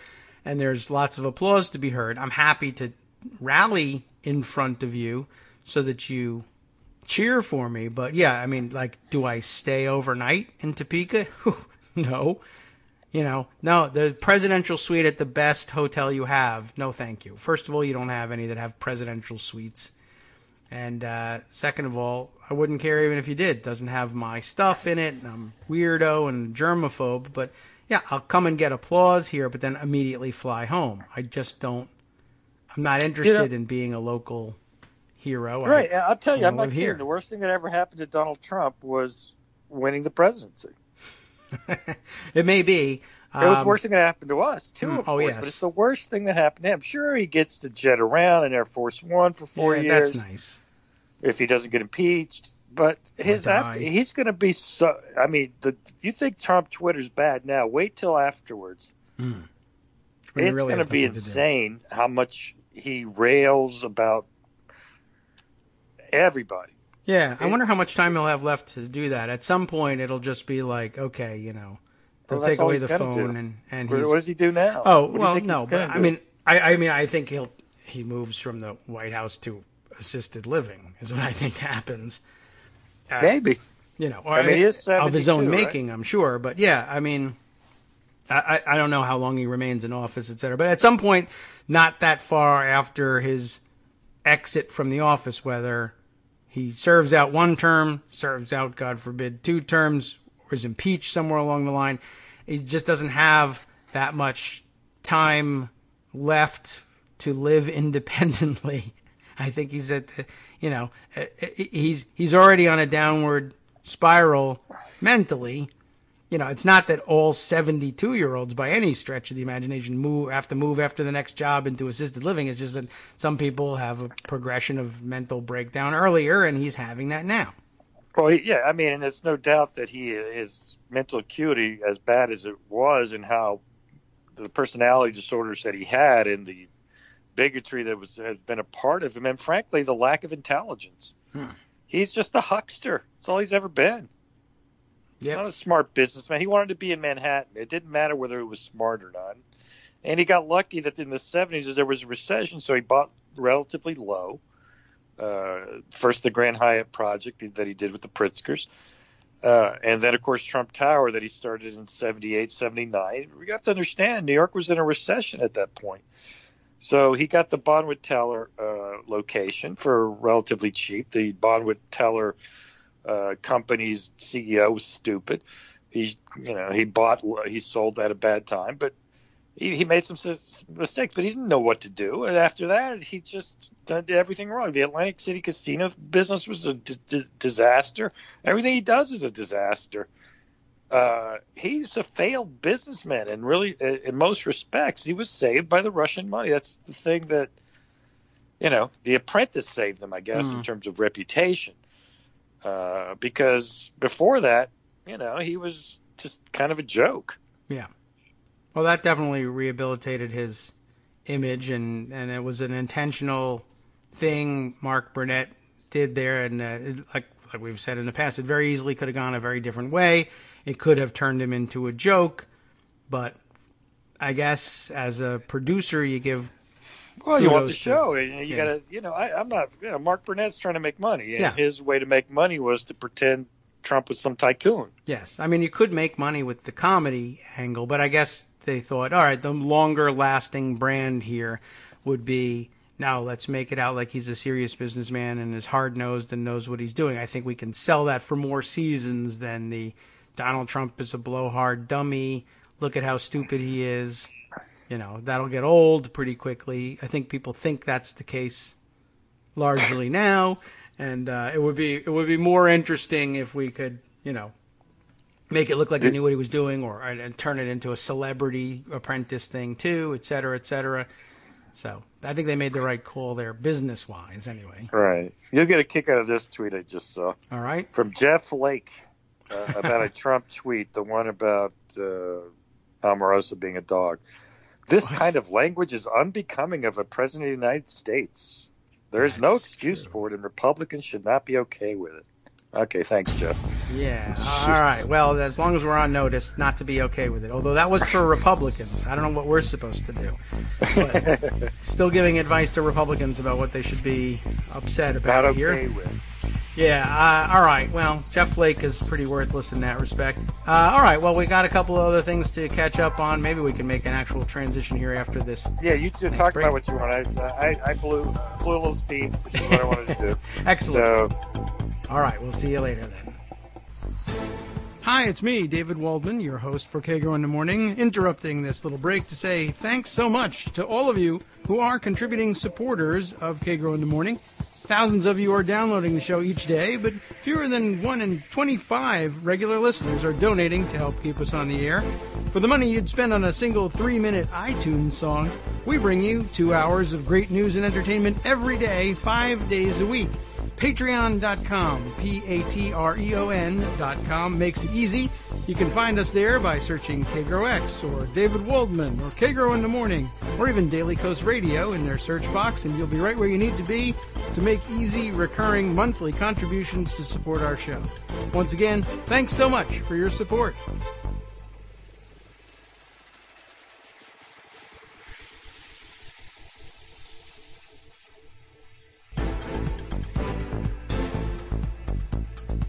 and there's lots of applause to be heard, I'm happy to rally in front of you so that you cheer for me. But, yeah, I mean, like, do I stay overnight in Topeka? No. No, the presidential suite at the best hotel you have, no thank you. First of all, you don't have any that have presidential suites. And second of all, I wouldn't care even if you did. It doesn't have my stuff in it, and I'm weirdo and germaphobe. But, yeah, I'll come and get applause here, but then immediately fly home. I just don't. I'm not interested in being a local hero. Right. I'll tell you, I'm not kidding. The worst thing that ever happened to Donald Trump was winning the presidency. It may be. It was the worst thing that happened to us, too, of course. Yes. But it's the worst thing that happened to him. Sure, he gets to jet around in Air Force One for 4 years. That's nice. If he doesn't get impeached. But he's going to be so... I mean, you think Trump Twitter's bad now. Wait till afterwards. It's going to be insane how much he rails about everybody. Yeah, I wonder how much time he'll have left to do that. At some point, it'll just be like, okay, they'll take away the phone and he's... What does he do now? Oh, well, no, but I mean, I think he moves from the White House to assisted living is what I think happens. Maybe. Or he is 72, of his own making, right? I'm sure. But yeah, I mean, I don't know how long he remains in office, et cetera. But at some point, not that far after his exit from the office, whether he serves out one term, serves out, God forbid, 2 terms, or is impeached somewhere along the line, he just doesn't have that much time left to live independently. I think he's at, he's already on a downward spiral mentally. It's not that all 72-year-olds by any stretch of the imagination have to move after the next job into assisted living. It's just that some people have a progression of mental breakdown earlier, and he's having that now. Well, yeah, I mean, and there's no doubt that his mental acuity, as bad as it was, and how the personality disorders that he had and the bigotry that had been a part of him, and frankly, the lack of intelligence. He's just a huckster. That's all he's ever been. He's not a smart businessman. He wanted to be in Manhattan. It didn't matter whether it was smart or not. And he got lucky that in the 70s there was a recession, so he bought relatively low. First, the Grand Hyatt project that he did with the Pritzkers. And then, of course, Trump Tower that he started in 78, 79. We have to understand, New York was in a recession at that point. So he got the Bonwit Teller location for relatively cheap. The Bonwit Teller company's CEO was stupid. He sold at a bad time, but he made some mistakes, but he didn't know what to do. And after that, he just did everything wrong. The Atlantic City casino business was a disaster. Everything he does is a disaster. He's a failed businessman, and really, in most respects, he was saved by the Russian money. That's the thing that, The Apprentice saved them, I guess, in terms of reputation. Because before that, he was just kind of a joke. Yeah. Well, that definitely rehabilitated his image, and it was an intentional thing Mark Burnett did there. And like we've said in the past, it very easily could have gone a very different way. It could have turned him into a joke, but I guess as a producer, you give. Well, you want the show. You got to, I'm not. Mark Burnett's trying to make money, and his way to make money was to pretend Trump was some tycoon. Yes, I mean you could make money with the comedy angle, but I guess they thought, all right, the longer-lasting brand here would be, now let's make it out like he's a serious businessman and is hard-nosed and knows what he's doing. I think we can sell that for more seasons than the Donald Trump is a blowhard dummy. Look at how stupid he is. That'll get old pretty quickly. I think people think that's the case largely now, and it would be more interesting if we could, make it look like he knew what he was doing, or and turn it into a celebrity apprentice thing too, et cetera, et cetera. So I think they made the right call there, business-wise, anyway. Right. You'll get a kick out of this tweet I just saw. All right. From Jeff Lake about a Trump tweet, the one about Omarosa being a dog. This kind of language is unbecoming of a president of the United States. There is no excuse for it, and Republicans should not be okay with it. Okay, thanks, Jeff. Yeah. All right. Well, as long as we're on notice, not to be okay with it. Although that was for Republicans. I don't know what we're supposed to do. But still giving advice to Republicans about what they should be upset about not here. Okay with. Yeah. All right. Well, Jeff Flake is pretty worthless in that respect. All right. Well, we got a couple of other things to catch up on. Maybe we can make an actual transition here after this. Yeah, you talk about what you want. I blew a little steam, which is what I wanted to do. Excellent. So, all right. We'll see you later then. Hi, it's me, David Waldman, your host for Kagro in the Morning, interrupting this little break to say thanks so much to all of you who are contributing supporters of Kagro in the Morning. Thousands of you are downloading the show each day, but fewer than 1 in 25 regular listeners are donating to help keep us on the air. For the money you'd spend on a single 3-minute iTunes song, we bring you 2 hours of great news and entertainment every day, 5 days a week. Patreon.com, Patreon.com makes it easy. You can find us there by searching KagroX or David Waldman or Kagro in the Morning or even Daily Coast Radio in their search box, and you'll be right where you need to be to make easy, recurring, monthly contributions to support our show. Once again, thanks so much for your support.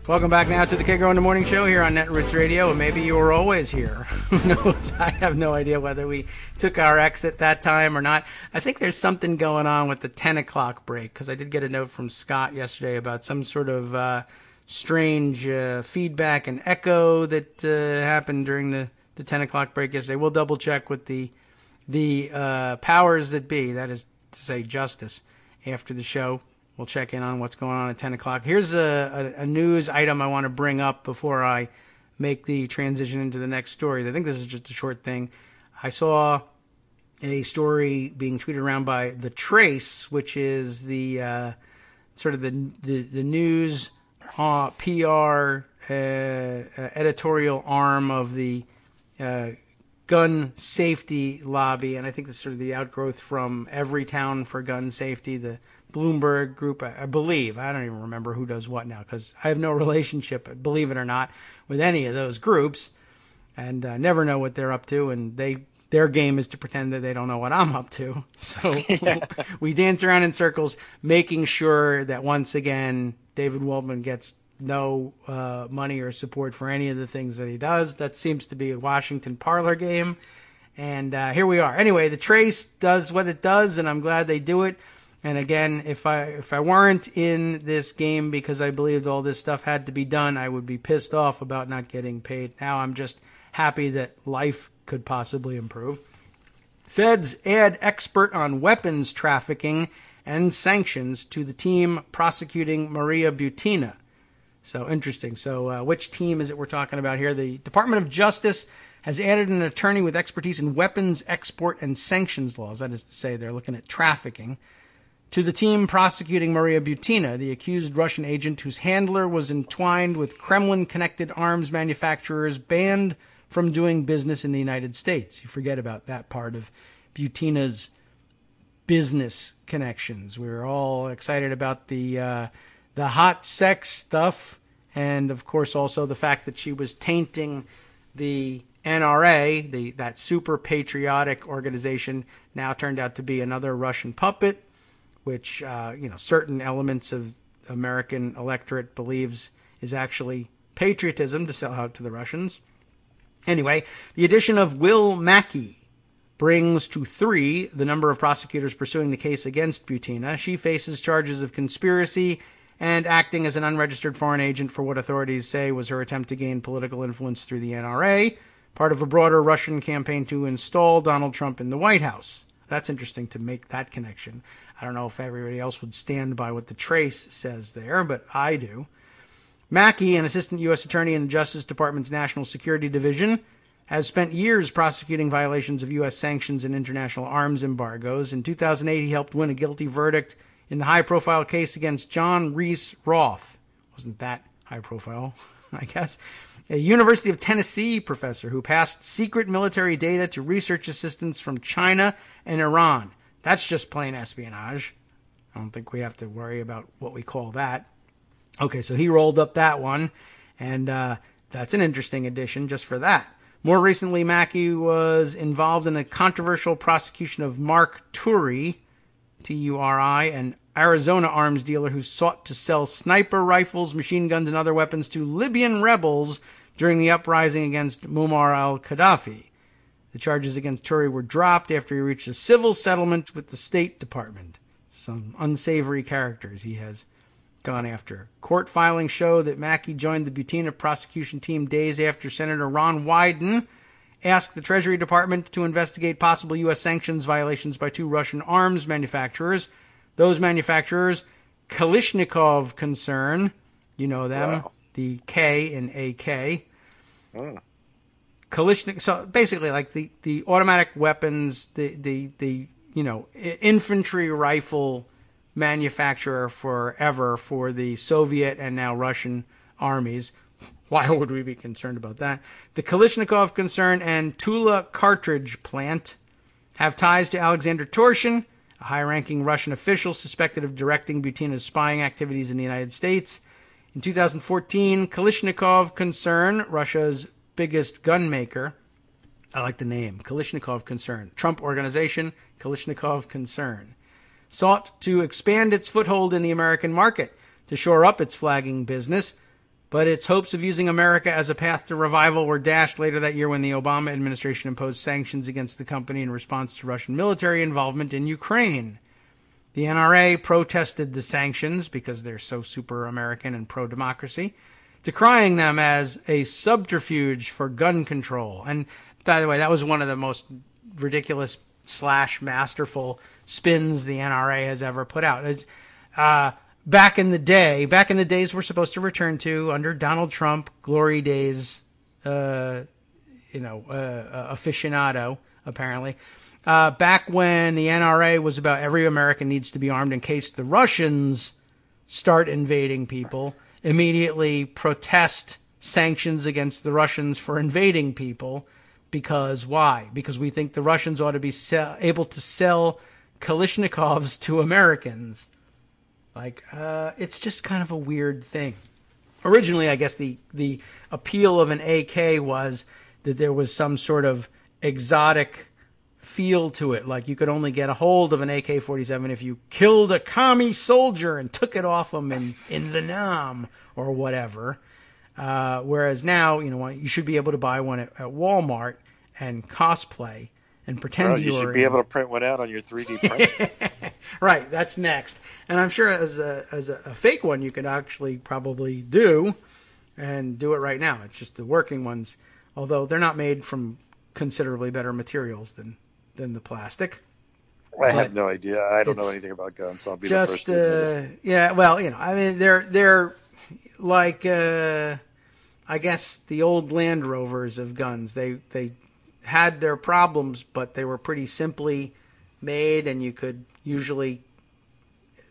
Welcome back now to the Kagro in the Morning Show here on Netroots Radio, and maybe you were always here. Who knows? I have no idea whether we took our exit that time or not. I think there's something going on with the 10 o'clock break, because I did get a note from Scott yesterday about some sort of strange feedback and echo that happened during the 10 o'clock break yesterday. We'll double check with the powers that be, that is to say justice, after the show. We'll check in on what's going on at 10 o'clock. Here's a news item I want to bring up before I make the transition into the next story. I think this is just a short thing. I saw a story being tweeted around by The Trace, which is the sort of the news PR editorial arm of the gun safety lobby. And I think this is sort of the outgrowth from Everytown for Gun Safety, the Bloomberg group, I believe. I don't even remember who does what now, because I have no relationship, believe it or not, with any of those groups, and never know what they're up to, and their game is to pretend that they don't know what I'm up to. So we dance around in circles, making sure that once again David Waldman gets no money or support for any of the things that he does. That seems to be a Washington parlor game, and here we are. Anyway, The Trace does what it does, and I'm glad they do it. And again, if I weren't in this game because I believed all this stuff had to be done, I would be pissed off about not getting paid. Now I'm just happy that life could possibly improve. Feds add expert on weapons trafficking and sanctions to the team prosecuting Maria Butina. So interesting. So which team is it we're talking about here? The Department of Justice has added an attorney with expertise in weapons export and sanctions laws. That is to say, they're looking at trafficking. To the team prosecuting Maria Butina, the accused Russian agent whose handler was entwined with Kremlin-connected arms manufacturers banned from doing business in the United States. You forget about that part of Butina's business connections. We were all excited about the hot sex stuff, and of course also the fact that she was tainting the NRA, that super patriotic organization, now turned out to be another Russian puppet, which certain elements of American electorate believes is actually patriotism to sell out to the Russians. Anyway, the addition of Will Mackey brings to 3 the number of prosecutors pursuing the case against Butina. She faces charges of conspiracy and acting as an unregistered foreign agent for what authorities say was her attempt to gain political influence through the NRA, part of a broader Russian campaign to install Donald Trump in the White House. that's interesting to make that connection. I don't know if everybody else would stand by what the trace says there, but I do. Mackey, an assistant U.S. attorney in the Justice Department's National Security Division, has spent years prosecuting violations of U.S. sanctions and international arms embargoes. In 2008, he helped win a guilty verdict in the high-profile case against John Reese Roth. Wasn't that high-profile, I guess? A University of Tennessee professor who passed secret military data to research assistants from China and Iran. That's just plain espionage. I don't think we have to worry about what we call that. Okay, so he rolled up that one, and that's an interesting addition just for that. More recently, Mackey was involved in a controversial prosecution of Mark Turi, T-U-R-I, an Arizona arms dealer who sought to sell sniper rifles, machine guns, and other weapons to Libyan rebels during the uprising against Muammar al-Gaddafi. The charges against Turi were dropped after he reached a civil settlement with the State Department. Some unsavory characters he has gone after. Court filings show that Mackey joined the Butina prosecution team days after Senator Ron Wyden asked the Treasury Department to investigate possible U.S. sanctions violations by two Russian arms manufacturers. Those manufacturers, Kalishnikov concern, you know them, wow. The K in AK. Oh. So basically, like the automatic weapons, the infantry rifle manufacturer forever for the Soviet and now Russian armies. Why would we be concerned about that? The Kalishnikov concern and Tula cartridge plant have ties to Alexander Torshin, a high-ranking Russian official suspected of directing Butina's spying activities in the United States. In 2014, Kalishnikov concern, Russia's biggest gun maker, I like the name, Kalishnikov concern, Trump organization, Kalishnikov concern, sought to expand its foothold in the American market to shore up its flagging business, but its hopes of using America as a path to revival were dashed later that year when the Obama administration imposed sanctions against the company in response to Russian military involvement in Ukraine. The NRA protested the sanctions because they're so super American and pro-democracy, decrying them as a subterfuge for gun control. And by the way, that was one of the most ridiculous / masterful spins the NRA has ever put out. Back in the days we're supposed to return to under Donald Trump, glory days, aficionado, apparently. Back when the NRA was about every American needs to be armed in case the Russians start invading people, immediately protest sanctions against the Russians for invading people. Because why? Because we think the Russians ought to be able to sell Kalishnikovs to Americans. It's just kind of a weird thing. Originally, I guess the appeal of an AK was that there was some sort of exotic feel to it. Like you could only get a hold of an AK-47 if you killed a commie soldier and took it off him in the Nam or whatever. Whereas now, you should be able to buy one at Walmart and cosplay and pretend you should be able to print one out on your 3D printer. Right, that's next. And I'm sure as a fake one you could actually probably do and do it right now. It's just the working ones, although they're not made from considerably better materials than the plastic. I have no idea. I don't know anything about guns, so I'll be the first to admit it. Yeah, well, they're like I guess the old Land Rovers of guns. They had their problems, but they were pretty simply made, and you could usually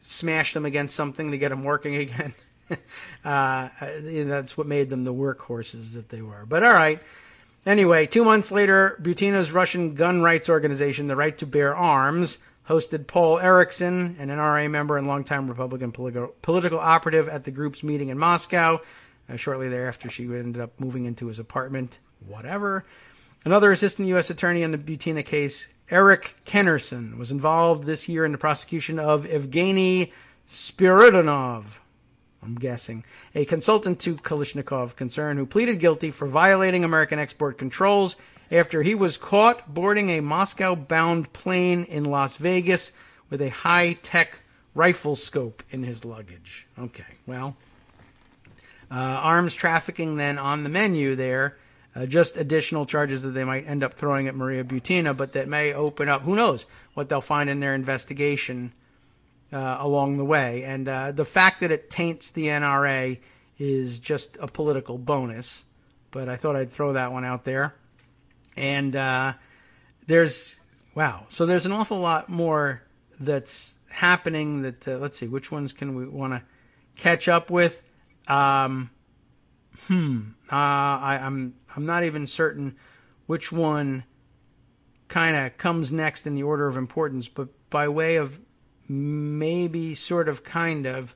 smash them against something to get them working again. That's what made them the workhorses that they were. But all right. Anyway, 2 months later, Butina's Russian gun rights organization, the Right to Bear Arms, hosted Paul Erickson, an NRA member and longtime Republican political operative, at the group's meeting in Moscow. Shortly thereafter, she ended up moving into his apartment. Whatever. Another assistant U.S. attorney on the Butina case, Eric Kennerson, was involved this year in the prosecution of Evgeny Spiridonov, I'm guessing, a consultant to Kalishnikov concern who pleaded guilty for violating American export controls after he was caught boarding a Moscow-bound plane in Las Vegas with a high-tech rifle scope in his luggage. Okay, well, arms trafficking then on the menu there. just additional charges that they might end up throwing at Maria Butina, but that may open up, who knows, what they'll find in their investigation along the way. And the fact that it taints the NRA is just a political bonus, but I thought I'd throw that one out there. And there's an awful lot more that's happening that, let's see, which ones can we want to catch up with? I'm not even certain which one kind of comes next in the order of importance, but by way of maybe sort of kind of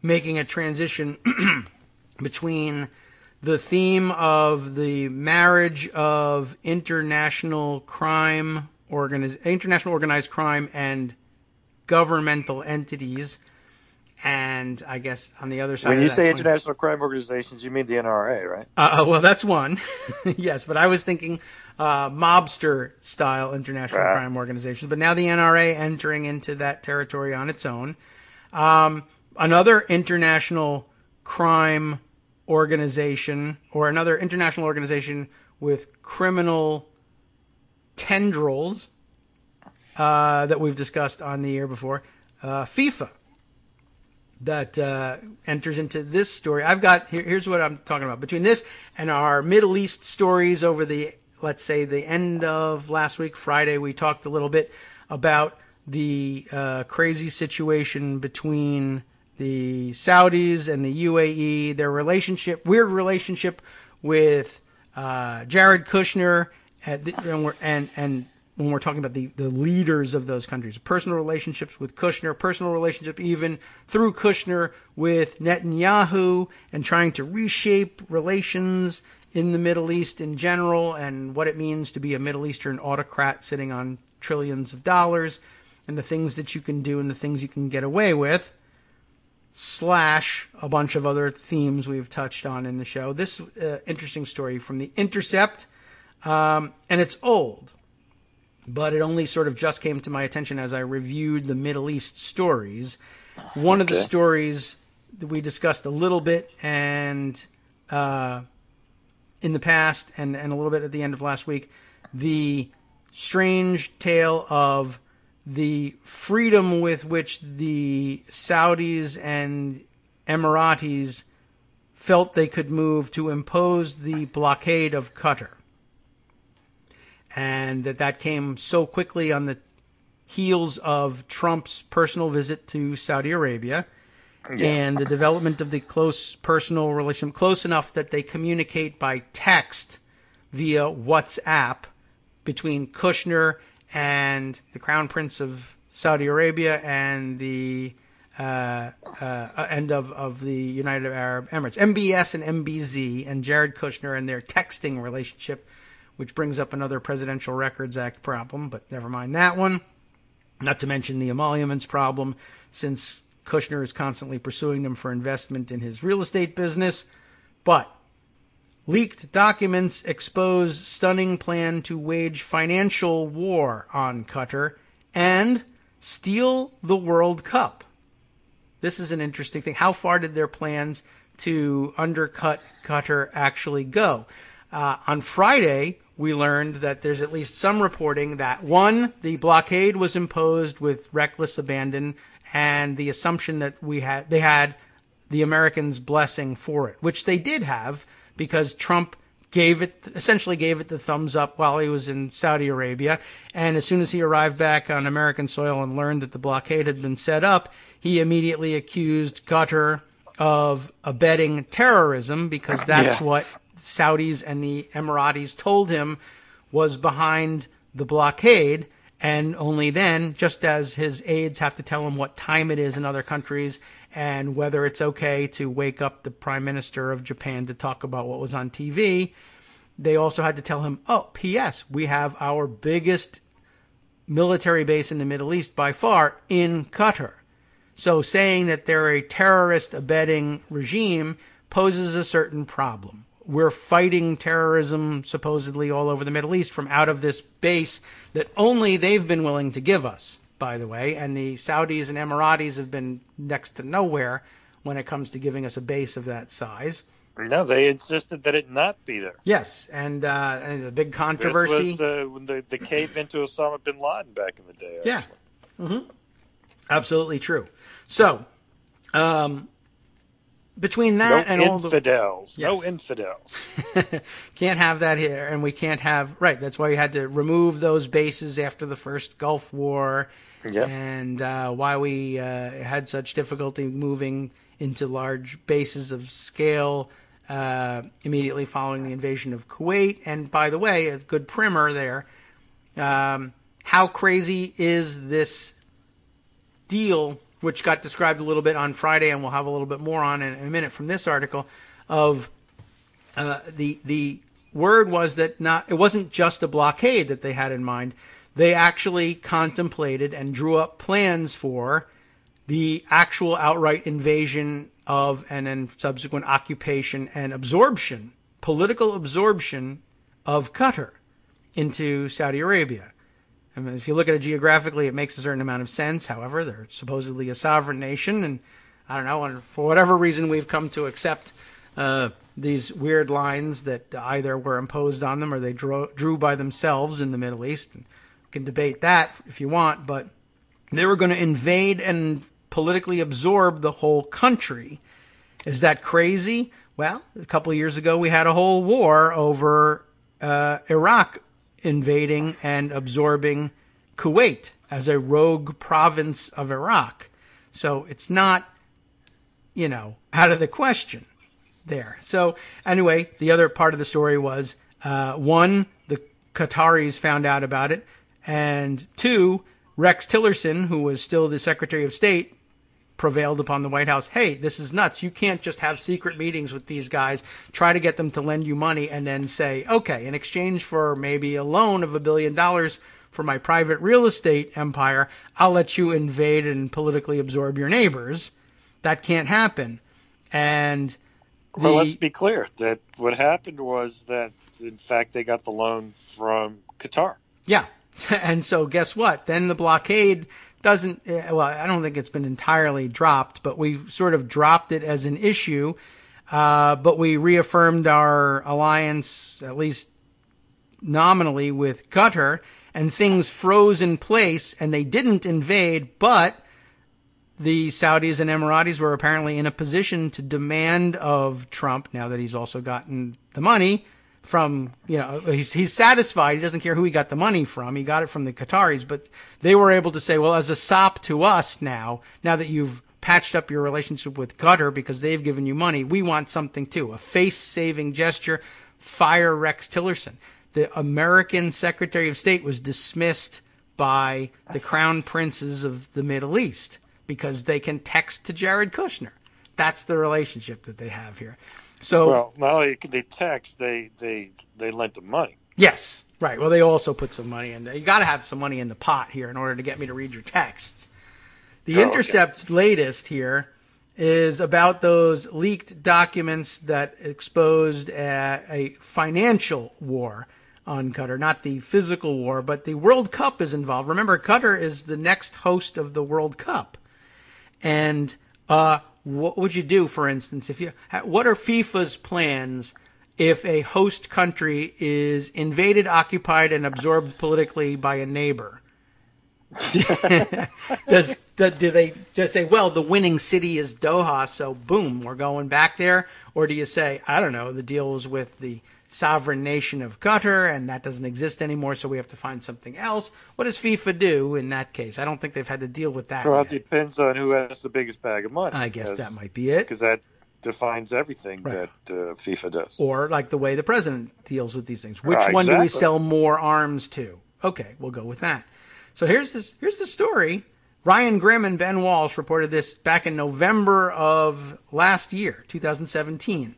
making a transition between the theme of the marriage of international organized crime and governmental entities. And I guess on the other side, when you say international crime organizations, you mean the NRA, right? Well, that's one. Yes, but I was thinking mobster-style international crime organizations. But now the NRA entering into that territory on its own. Another international crime organization, or another international organization with criminal tendrils that we've discussed on the air before, FIFA. That enters into this story. I've got here's what I'm talking about. Between this and our Middle East stories over the, let's say, the end of last week, Friday, we talked a little bit about the crazy situation between the Saudis and the UAE, their weird relationship with Jared Kushner, and when we're talking about the leaders of those countries, personal relationships with Kushner, personal relationship even through Kushner with Netanyahu, and trying to reshape relations in the Middle East in general, and what it means to be a Middle Eastern autocrat sitting on trillions of dollars, and the things that you can do and the things you can get away with, / a bunch of other themes we've touched on in the show. This interesting story from The Intercept, and it's old, but it only sort of just came to my attention as I reviewed the Middle East stories. One of the stories that we discussed a little bit and in the past and a little bit at the end of last week, the strange tale of the freedom with which the Saudis and Emiratis felt they could move to impose the blockade of Qatar. And that came so quickly on the heels of Trump's personal visit to Saudi Arabia and the development of the close personal relationship, close enough that they communicate by text via WhatsApp between Kushner and the Crown Prince of Saudi Arabia and the end of the United Arab Emirates, MBS and MBZ, and Jared Kushner and their texting relationship, which brings up another Presidential Records Act problem, but never mind that one. Not to mention the emoluments problem, since Kushner is constantly pursuing them for investment in his real estate business. But leaked documents expose stunning plan to wage financial war on Qatar and steal the World Cup. This is an interesting thing. How far did their plans to undercut Qatar actually go? On Friday, we learned that there's at least some reporting that, one, the blockade was imposed with reckless abandon, and the assumption that they had the Americans' blessing for it, which they did have, because Trump essentially gave it the thumbs up while he was in Saudi Arabia. And as soon as he arrived back on American soil and learned that the blockade had been set up, he immediately accused Qatar of abetting terrorism, because that's what Saudis and the Emiratis told him was behind the blockade. And only then, just as his aides have to tell him what time it is in other countries and whether it's okay to wake up the Prime Minister of Japan to talk about what was on TV, they also had to tell him, oh, P.S., we have our biggest military base in the Middle East by far in Qatar. So saying that they're a terrorist abetting regime poses a certain problem. We're fighting terrorism supposedly all over the Middle East from out of this base that only they've been willing to give us, by the way. And the Saudis and Emiratis have been next to nowhere when it comes to giving us a base of that size. No, they insisted that it not be there. Yes, and the big This controversy. was when the cave into Osama bin Laden back in the day. Yeah. Actually. Absolutely true. So, between that and all the infidels, Yes. no infidels. can't have that here, and we can't have right. That's why we had to remove those bases after the first Gulf War, Yep. and why we had such difficulty moving into large bases of scale immediately following the invasion of Kuwait. And by the way, a good primer there. How crazy is this deal, which got described a little bit on Friday, and we'll have a little bit more on in a minute from this article, of the word was that it wasn't just a blockade that they had in mind. They actually contemplated and drew up plans for the actual outright invasion of and then subsequent occupation and absorption, political absorption of Qatar into Saudi Arabia. I mean, if you look at it geographically, it makes a certain amount of sense. However, they're supposedly a sovereign nation, and I don't know, and for whatever reason, we've come to accept these weird lines that either were imposed on them or they drew by themselves in the Middle East. And we can debate that if you want, but they were going to invade and politically absorb the whole country. Is that crazy? Well, a couple of years ago, we had a whole war over Iraq invading and absorbing Kuwait as a rogue province of Iraq. So it's not, out of the question there. So anyway, the other part of the story was, one, the Qataris found out about it, and two, Rex Tillerson, who was still the Secretary of State, prevailed upon the White House, hey, this is nuts. You can't just have secret meetings with these guys, try to get them to lend you money, and then say, okay, in exchange for maybe a loan of $1 billion for my private real estate empire, I'll let you invade and politically absorb your neighbors. That can't happen. And Well, let's be clear that what happened was that, in fact, they got the loan from Qatar. Yeah. And so guess what? Then the blockade doesn't, well, I don't think it's been entirely dropped, but we sort of dropped it as an issue. But we reaffirmed our alliance, at least nominally, with Qatar, and things froze in place, and they didn't invade, but the Saudis and Emiratis were apparently in a position to demand of Trump, now that he's also gotten the money from, he's satisfied. He doesn't care who he got the money from. He got it from the Qataris, but they were able to say, well, as a sop to us now that you've patched up your relationship with Qatar because they've given you money, we want something too. A face-saving gesture. Fire Rex Tillerson. The American Secretary of State was dismissed by the crown princes of the Middle East because they can text to Jared Kushner. That's the relationship that they have here. So, well, not only could they text, they lent them money. Yes, right. Well, they also put some money in. You got to have some money in the pot here in order to get me to read your texts. The Intercept's latest here is about those leaked documents that exposed a financial war on Qatar, not the physical war, but the World Cup is involved. Remember, Qatar is the next host of the World Cup. And what would you do, for instance, what are FIFA's plans if a host country is invaded, occupied, and absorbed politically by a neighbor? Do they just say, well, the winning city is Doha, so boom, we're going back there? Or do you say, I don't know, the deal was with the sovereign nation of Qatar, and that doesn't exist anymore, so we have to find something else? What does FIFA do in that case? I don't think they've had to deal with that Well, yet. it depends on who has the biggest bag of money. I guess that might be it. Because that defines everything Right. that FIFA does. Or like the way the president deals with these things. Which one do we Exactly. sell more arms to? Okay, we'll go with that. So here's the story. Ryan Grimm and Ben Walsh reported this back in November of last year, 2017.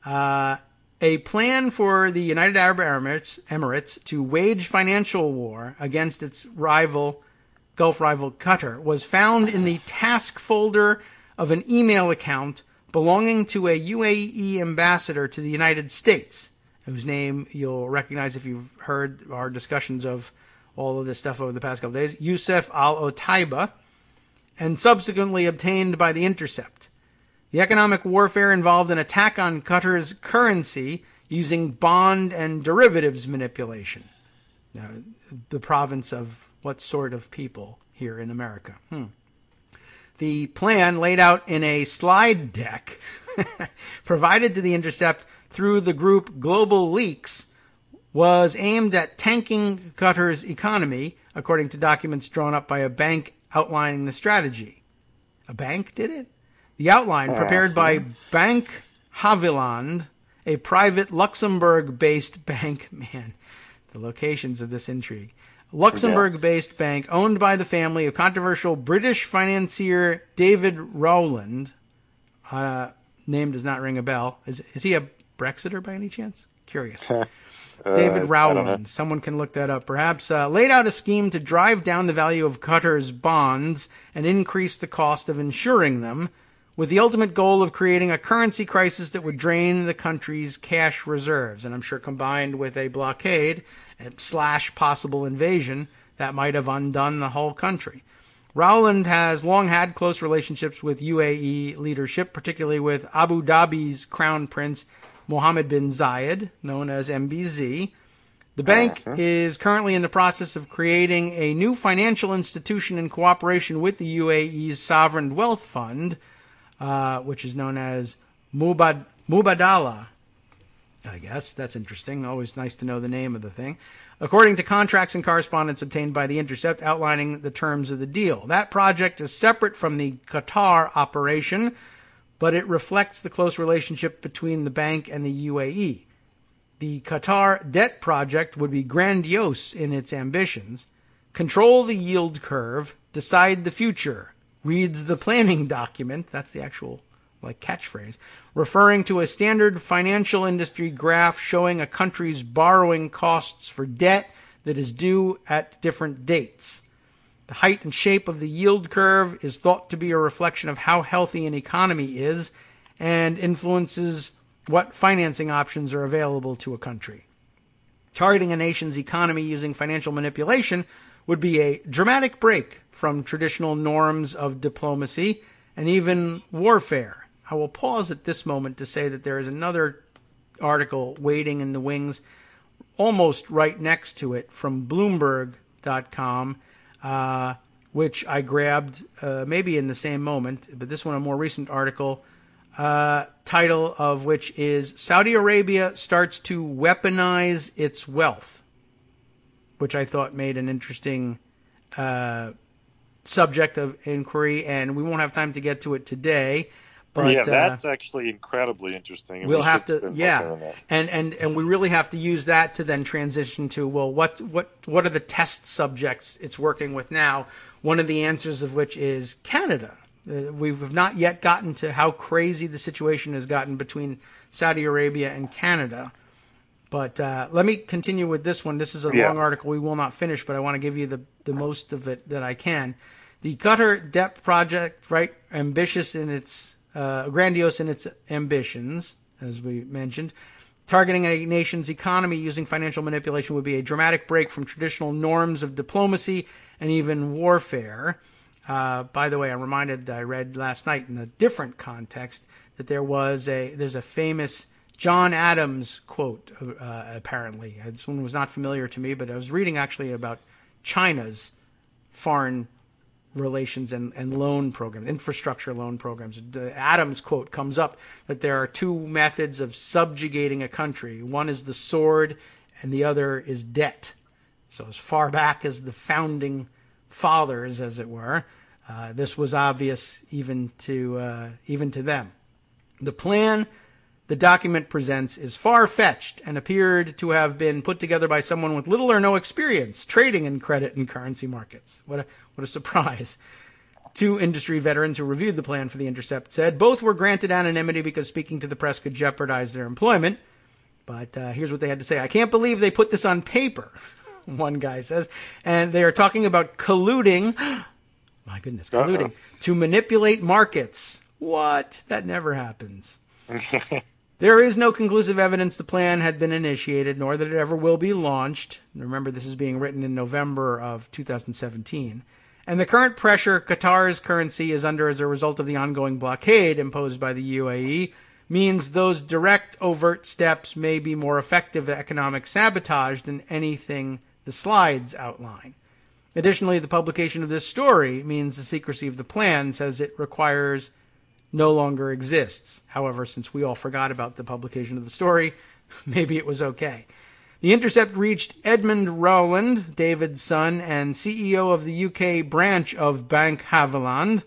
A plan for the United Arab Emirates to wage financial war against its Gulf rival Qatar was found in the task folder of an email account belonging to a UAE ambassador to the United States, whose name you'll recognize if you've heard our discussions of all of this stuff over the past couple of days, Youssef Al-Otaiba, and subsequently obtained by The Intercept. The economic warfare involved an attack on Qatar's currency using bond and derivatives manipulation. Now, the province of what sort of people here in America? The plan, laid out in a slide deck provided to The Intercept through the group Global Leaks, was aimed at tanking Qatar's economy, according to documents drawn up by a bank outlining the strategy. A bank did it? The outline, prepared by Bank Haviland, a private Luxembourg-based bank, man, the locations of this intrigue. Luxembourg-based bank owned by the family of controversial British financier David Rowland. Name does not ring a bell. Is he a Brexiter by any chance? Curious. David Rowland. Someone can look that up. Perhaps laid out a scheme to drive down the value of Qatar's bonds and increase the cost of insuring them, with the ultimate goal of creating a currency crisis that would drain the country's cash reserves. And I'm sure combined with a blockade / possible invasion, that might have undone the whole country. Rowland has long had close relationships with UAE leadership, particularly with Abu Dhabi's Crown Prince Mohammed bin Zayed, known as MBZ. The bank is currently in the process of creating a new financial institution in cooperation with the UAE's Sovereign Wealth Fund, which is known as Mubadala. I guess that's interesting. Always nice to know the name of the thing. According to contracts and correspondence obtained by The Intercept outlining the terms of the deal. That project is separate from the Qatar operation, but it reflects the close relationship between the bank and the UAE. The Qatar debt project would be grandiose in its ambitions. Control the yield curve, decide the future, reads the planning document. That's the actual catchphrase, referring to a standard financial industry graph showing a country's borrowing costs for debt that is due at different dates. The height and shape of the yield curve is thought to be a reflection of how healthy an economy is and influences what financing options are available to a country. Targeting a nation's economy using financial manipulation would be a dramatic break from traditional norms of diplomacy and even warfare. I will pause at this moment to say that there is another article waiting in the wings almost right next to it from Bloomberg.com, which I grabbed maybe in the same moment, but this one a more recent article, title of which is Saudi Arabia Starts to Weaponize Its Wealth, which I thought made an interesting subject of inquiry, and we won't have time to get to it today. But, yeah, that's actually incredibly interesting. We'll have to, and we really have to use that to then transition to, well, what are the test subjects it's working with now? One of the answers of which is Canada. We've not yet gotten to how crazy the situation has gotten between Saudi Arabia and Canada. But let me continue with this one. This is a long article we will not finish, but I want to give you the most of it that I can. The Qatar debt project, right, ambitious in its grandiose in its ambitions, as we mentioned. Targeting a nation's economy using financial manipulation would be a dramatic break from traditional norms of diplomacy and even warfare. By the way, I'm reminded, I read last night in a different context, that there's a famous John Adams quote, apparently. This one was not familiar to me, but I was reading actually about China's foreign relations and loan programs, infrastructure loan programs. The Adams quote comes up that there are two methods of subjugating a country. One is the sword and the other is debt. So as far back as the founding fathers, as it were, this was obvious even to them. The plan the document presents is far-fetched and appeared to have been put together by someone with little or no experience trading in credit and currency markets. What a surprise. Two industry veterans who reviewed the plan for The Intercept said both were granted anonymity because speaking to the press could jeopardize their employment. But here's what they had to say. I can't believe they put this on paper, one guy says. And they are talking about colluding, my goodness, colluding, to manipulate markets. What? That never happens. There is no conclusive evidence the plan had been initiated, nor that it ever will be launched. Remember, this is being written in November of 2017. And the current pressure Qatar's currency is under as a result of the ongoing blockade imposed by the UAE means those direct, overt steps may be more effective economic sabotage than anything the slides outline. Additionally, the publication of this story means the secrecy of the plan, says it requires, no longer exists. However, since we all forgot about the publication of the story, maybe it was okay. The Intercept reached Edmund Rowland, David's son and CEO of the UK branch of Bank Haveland,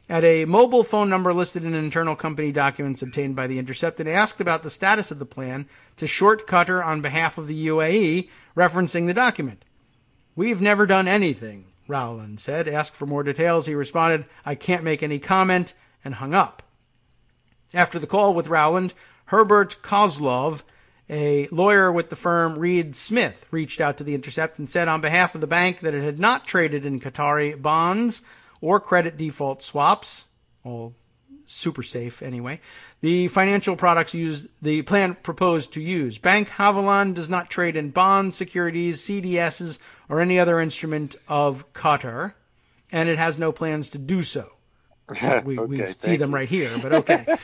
at a mobile phone number listed in internal company documents obtained by the Intercept, and asked about the status of the plan to short Qatar on behalf of the UAE, referencing the document. "We've never done anything," Rowland said. Asked for more details, he responded, "I can't make any comment," and hung up. After the call with Rowland, Herbert Kozlov, a lawyer with the firm Reed Smith, reached out to the Intercept and said on behalf of the bank that it had not traded in Qatari bonds or credit default swaps, all super safe anyway, the financial products the plan proposed to use. Bank Havelan does not trade in bonds, securities, CDSs, or any other instrument of Qatar, and it has no plans to do so. We see them right here, but okay.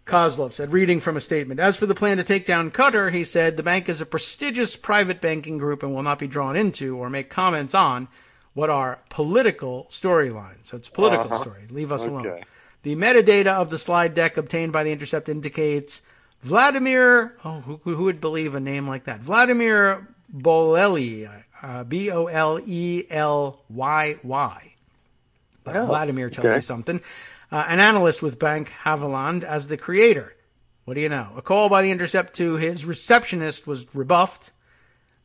Kozlov said, reading from a statement. As for the plan to take down Qatar, he said, the bank is a prestigious private banking group and will not be drawn into or make comments on what are political storylines. So it's a political story. Leave us alone. The metadata of the slide deck obtained by the Intercept indicates Vladimir, who would believe a name like that? Vladimir Bolely, Boleyy. But Vladimir tells you something. An analyst with Bank Haveland as the creator. What do you know? A call by the Intercept to his receptionist was rebuffed.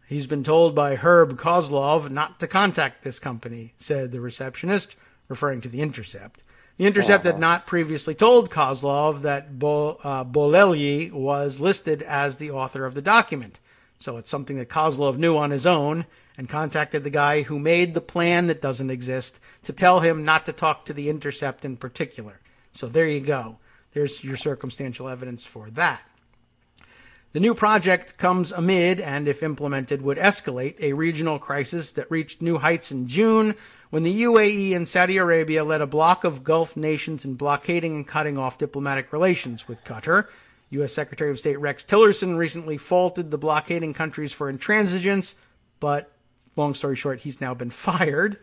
He's been told by Herb Kozlov not to contact this company, said the receptionist, referring to the Intercept. The Intercept had not previously told Kozlov that Bolely was listed as the author of the document. So it's something that Kozlov knew on his own and contacted the guy who made the plan that doesn't exist to tell him not to talk to the Intercept in particular. So there you go. There's your circumstantial evidence for that. The new project comes amid, and if implemented, would escalate a regional crisis that reached new heights in June when the UAE and Saudi Arabia led a bloc of Gulf nations in blockading and cutting off diplomatic relations with Qatar. U.S. Secretary of State Rex Tillerson recently faulted the blockading countries for intransigence, but long story short, he's now been fired.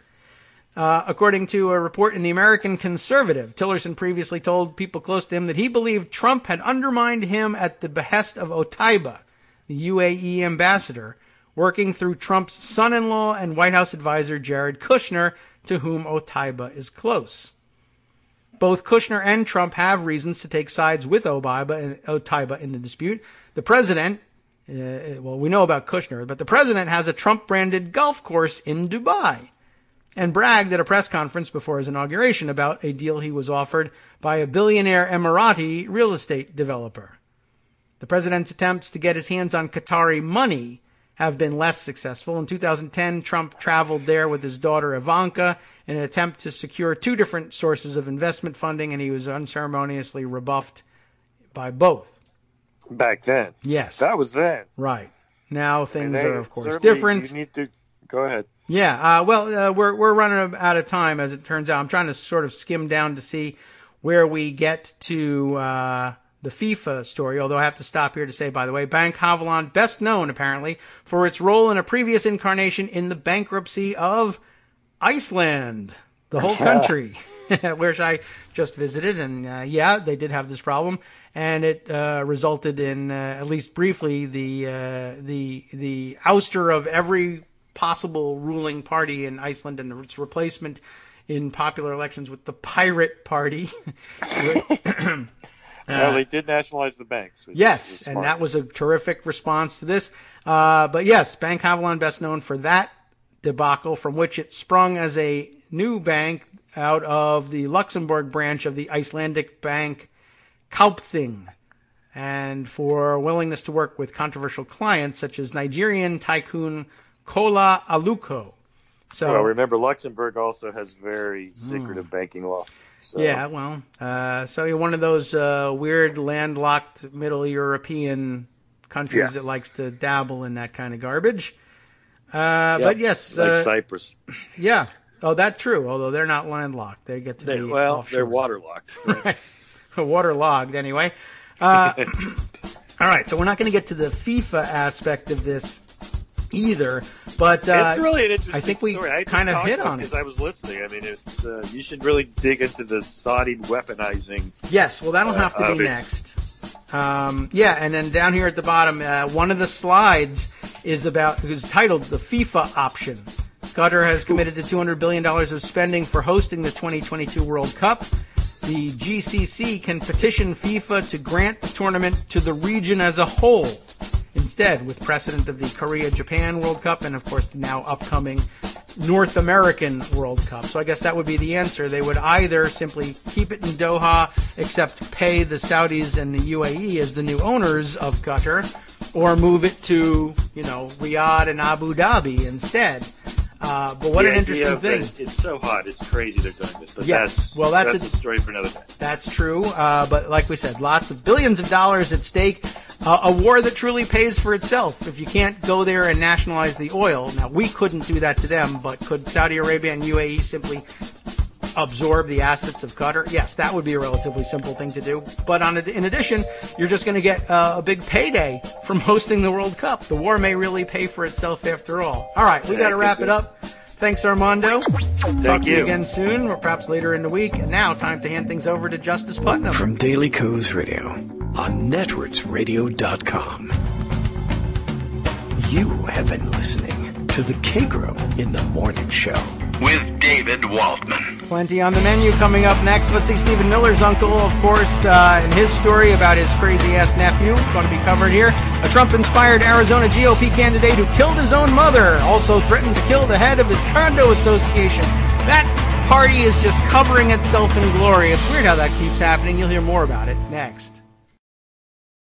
According to a report in the American Conservative, Tillerson previously told people close to him that he believed Trump had undermined him at the behest of Otaiba, the UAE ambassador, working through Trump's son-in-law and White House advisor Jared Kushner, to whom Otaiba is close. Both Kushner and Trump have reasons to take sides with Otaiba in the dispute. The president, we know about Kushner, but the president has a Trump-branded golf course in Dubai and bragged at a press conference before his inauguration about a deal he was offered by a billionaire Emirati real estate developer. The president's attempts to get his hands on Qatari money have been less successful. In 2010, Trump traveled there with his daughter Ivanka in an attempt to secure two different sources of investment funding, and he was unceremoniously rebuffed by both. Back then. Yes. That was then. Right. Now things are, of course, different. You need to go ahead. Yeah. We're running out of time, as it turns out. I'm trying to sort of skim down to see where we get to the FIFA story, although I have to stop here to say, by the way, Bank Haveland, best known, apparently, for its role in a previous incarnation in the bankruptcy of Iceland, the whole country, which I just visited. And, they did have this problem. And it resulted in, at least briefly, the ouster of every possible ruling party in Iceland and its replacement in popular elections with the Pirate Party. Well, they did nationalize the banks. Yes, and that was a terrific response to this. But yes, Bank Haveland best known for that debacle, from which it sprung as a new bank out of the Luxembourg branch of the Icelandic bank Kaupthing, and for willingness to work with controversial clients such as Nigerian tycoon Kola Aluko. So, well, remember, Luxembourg also has very secretive banking law. So. Yeah, well, so you're one of those weird landlocked Middle European countries that likes to dabble in that kind of garbage. But yes, like Cyprus. Yeah, Oh, that's true. Although they're not landlocked, they get to be offshore. They're waterlocked. Right? Waterlogged, anyway. All right, so we're not going to get to the FIFA aspect of this either, but it's really an interesting I think we story. kind of hit on it. Because I was listening. I mean, it's you should really dig into the Saudi weaponizing. Yes, well, that'll have to be next. Yeah, and then down here at the bottom, one of the slides is titled "The FIFA Option." Qatar has committed to $200 billion of spending for hosting the 2022 World Cup. The GCC can petition FIFA to grant the tournament to the region as a whole instead, with precedent of the Korea-Japan World Cup and, of course, the now upcoming North American World Cup. So I guess that would be the answer. They would either simply keep it in Doha, except pay the Saudis and the UAE as the new owners of Qatar, or move it to, Riyadh and Abu Dhabi instead. But what an interesting thing. It's so hot. It's crazy they're doing this. But yes. That's a story for another day. That's true. But like we said, lots of billions of dollars at stake. A war that truly pays for itself. If you can't go there and nationalize the oil. Now, we couldn't do that to them, but could Saudi Arabia and UAE simply absorb the assets of Qatar? Yes, that would be a relatively simple thing to do. But in addition, you're just going to get a big payday from hosting the World Cup. The war may really pay for itself after all. All right, we got to wrap it up. Thanks, Armando. Talk to you again soon, or perhaps later in the week. And now, time to hand things over to Justice Putnam. From Daily Kos Radio on netrootsradio.com. You have been listening to the Kagro in the Morning Show with David Waldman. Plenty on the menu coming up next. Let's see, Stephen Miller's uncle, of course, and his story about his crazy-ass nephew, going to be covered here. A Trump-inspired Arizona GOP candidate who killed his own mother also threatened to kill the head of his condo association. That party is just covering itself in glory. It's weird how that keeps happening. You'll hear more about it next.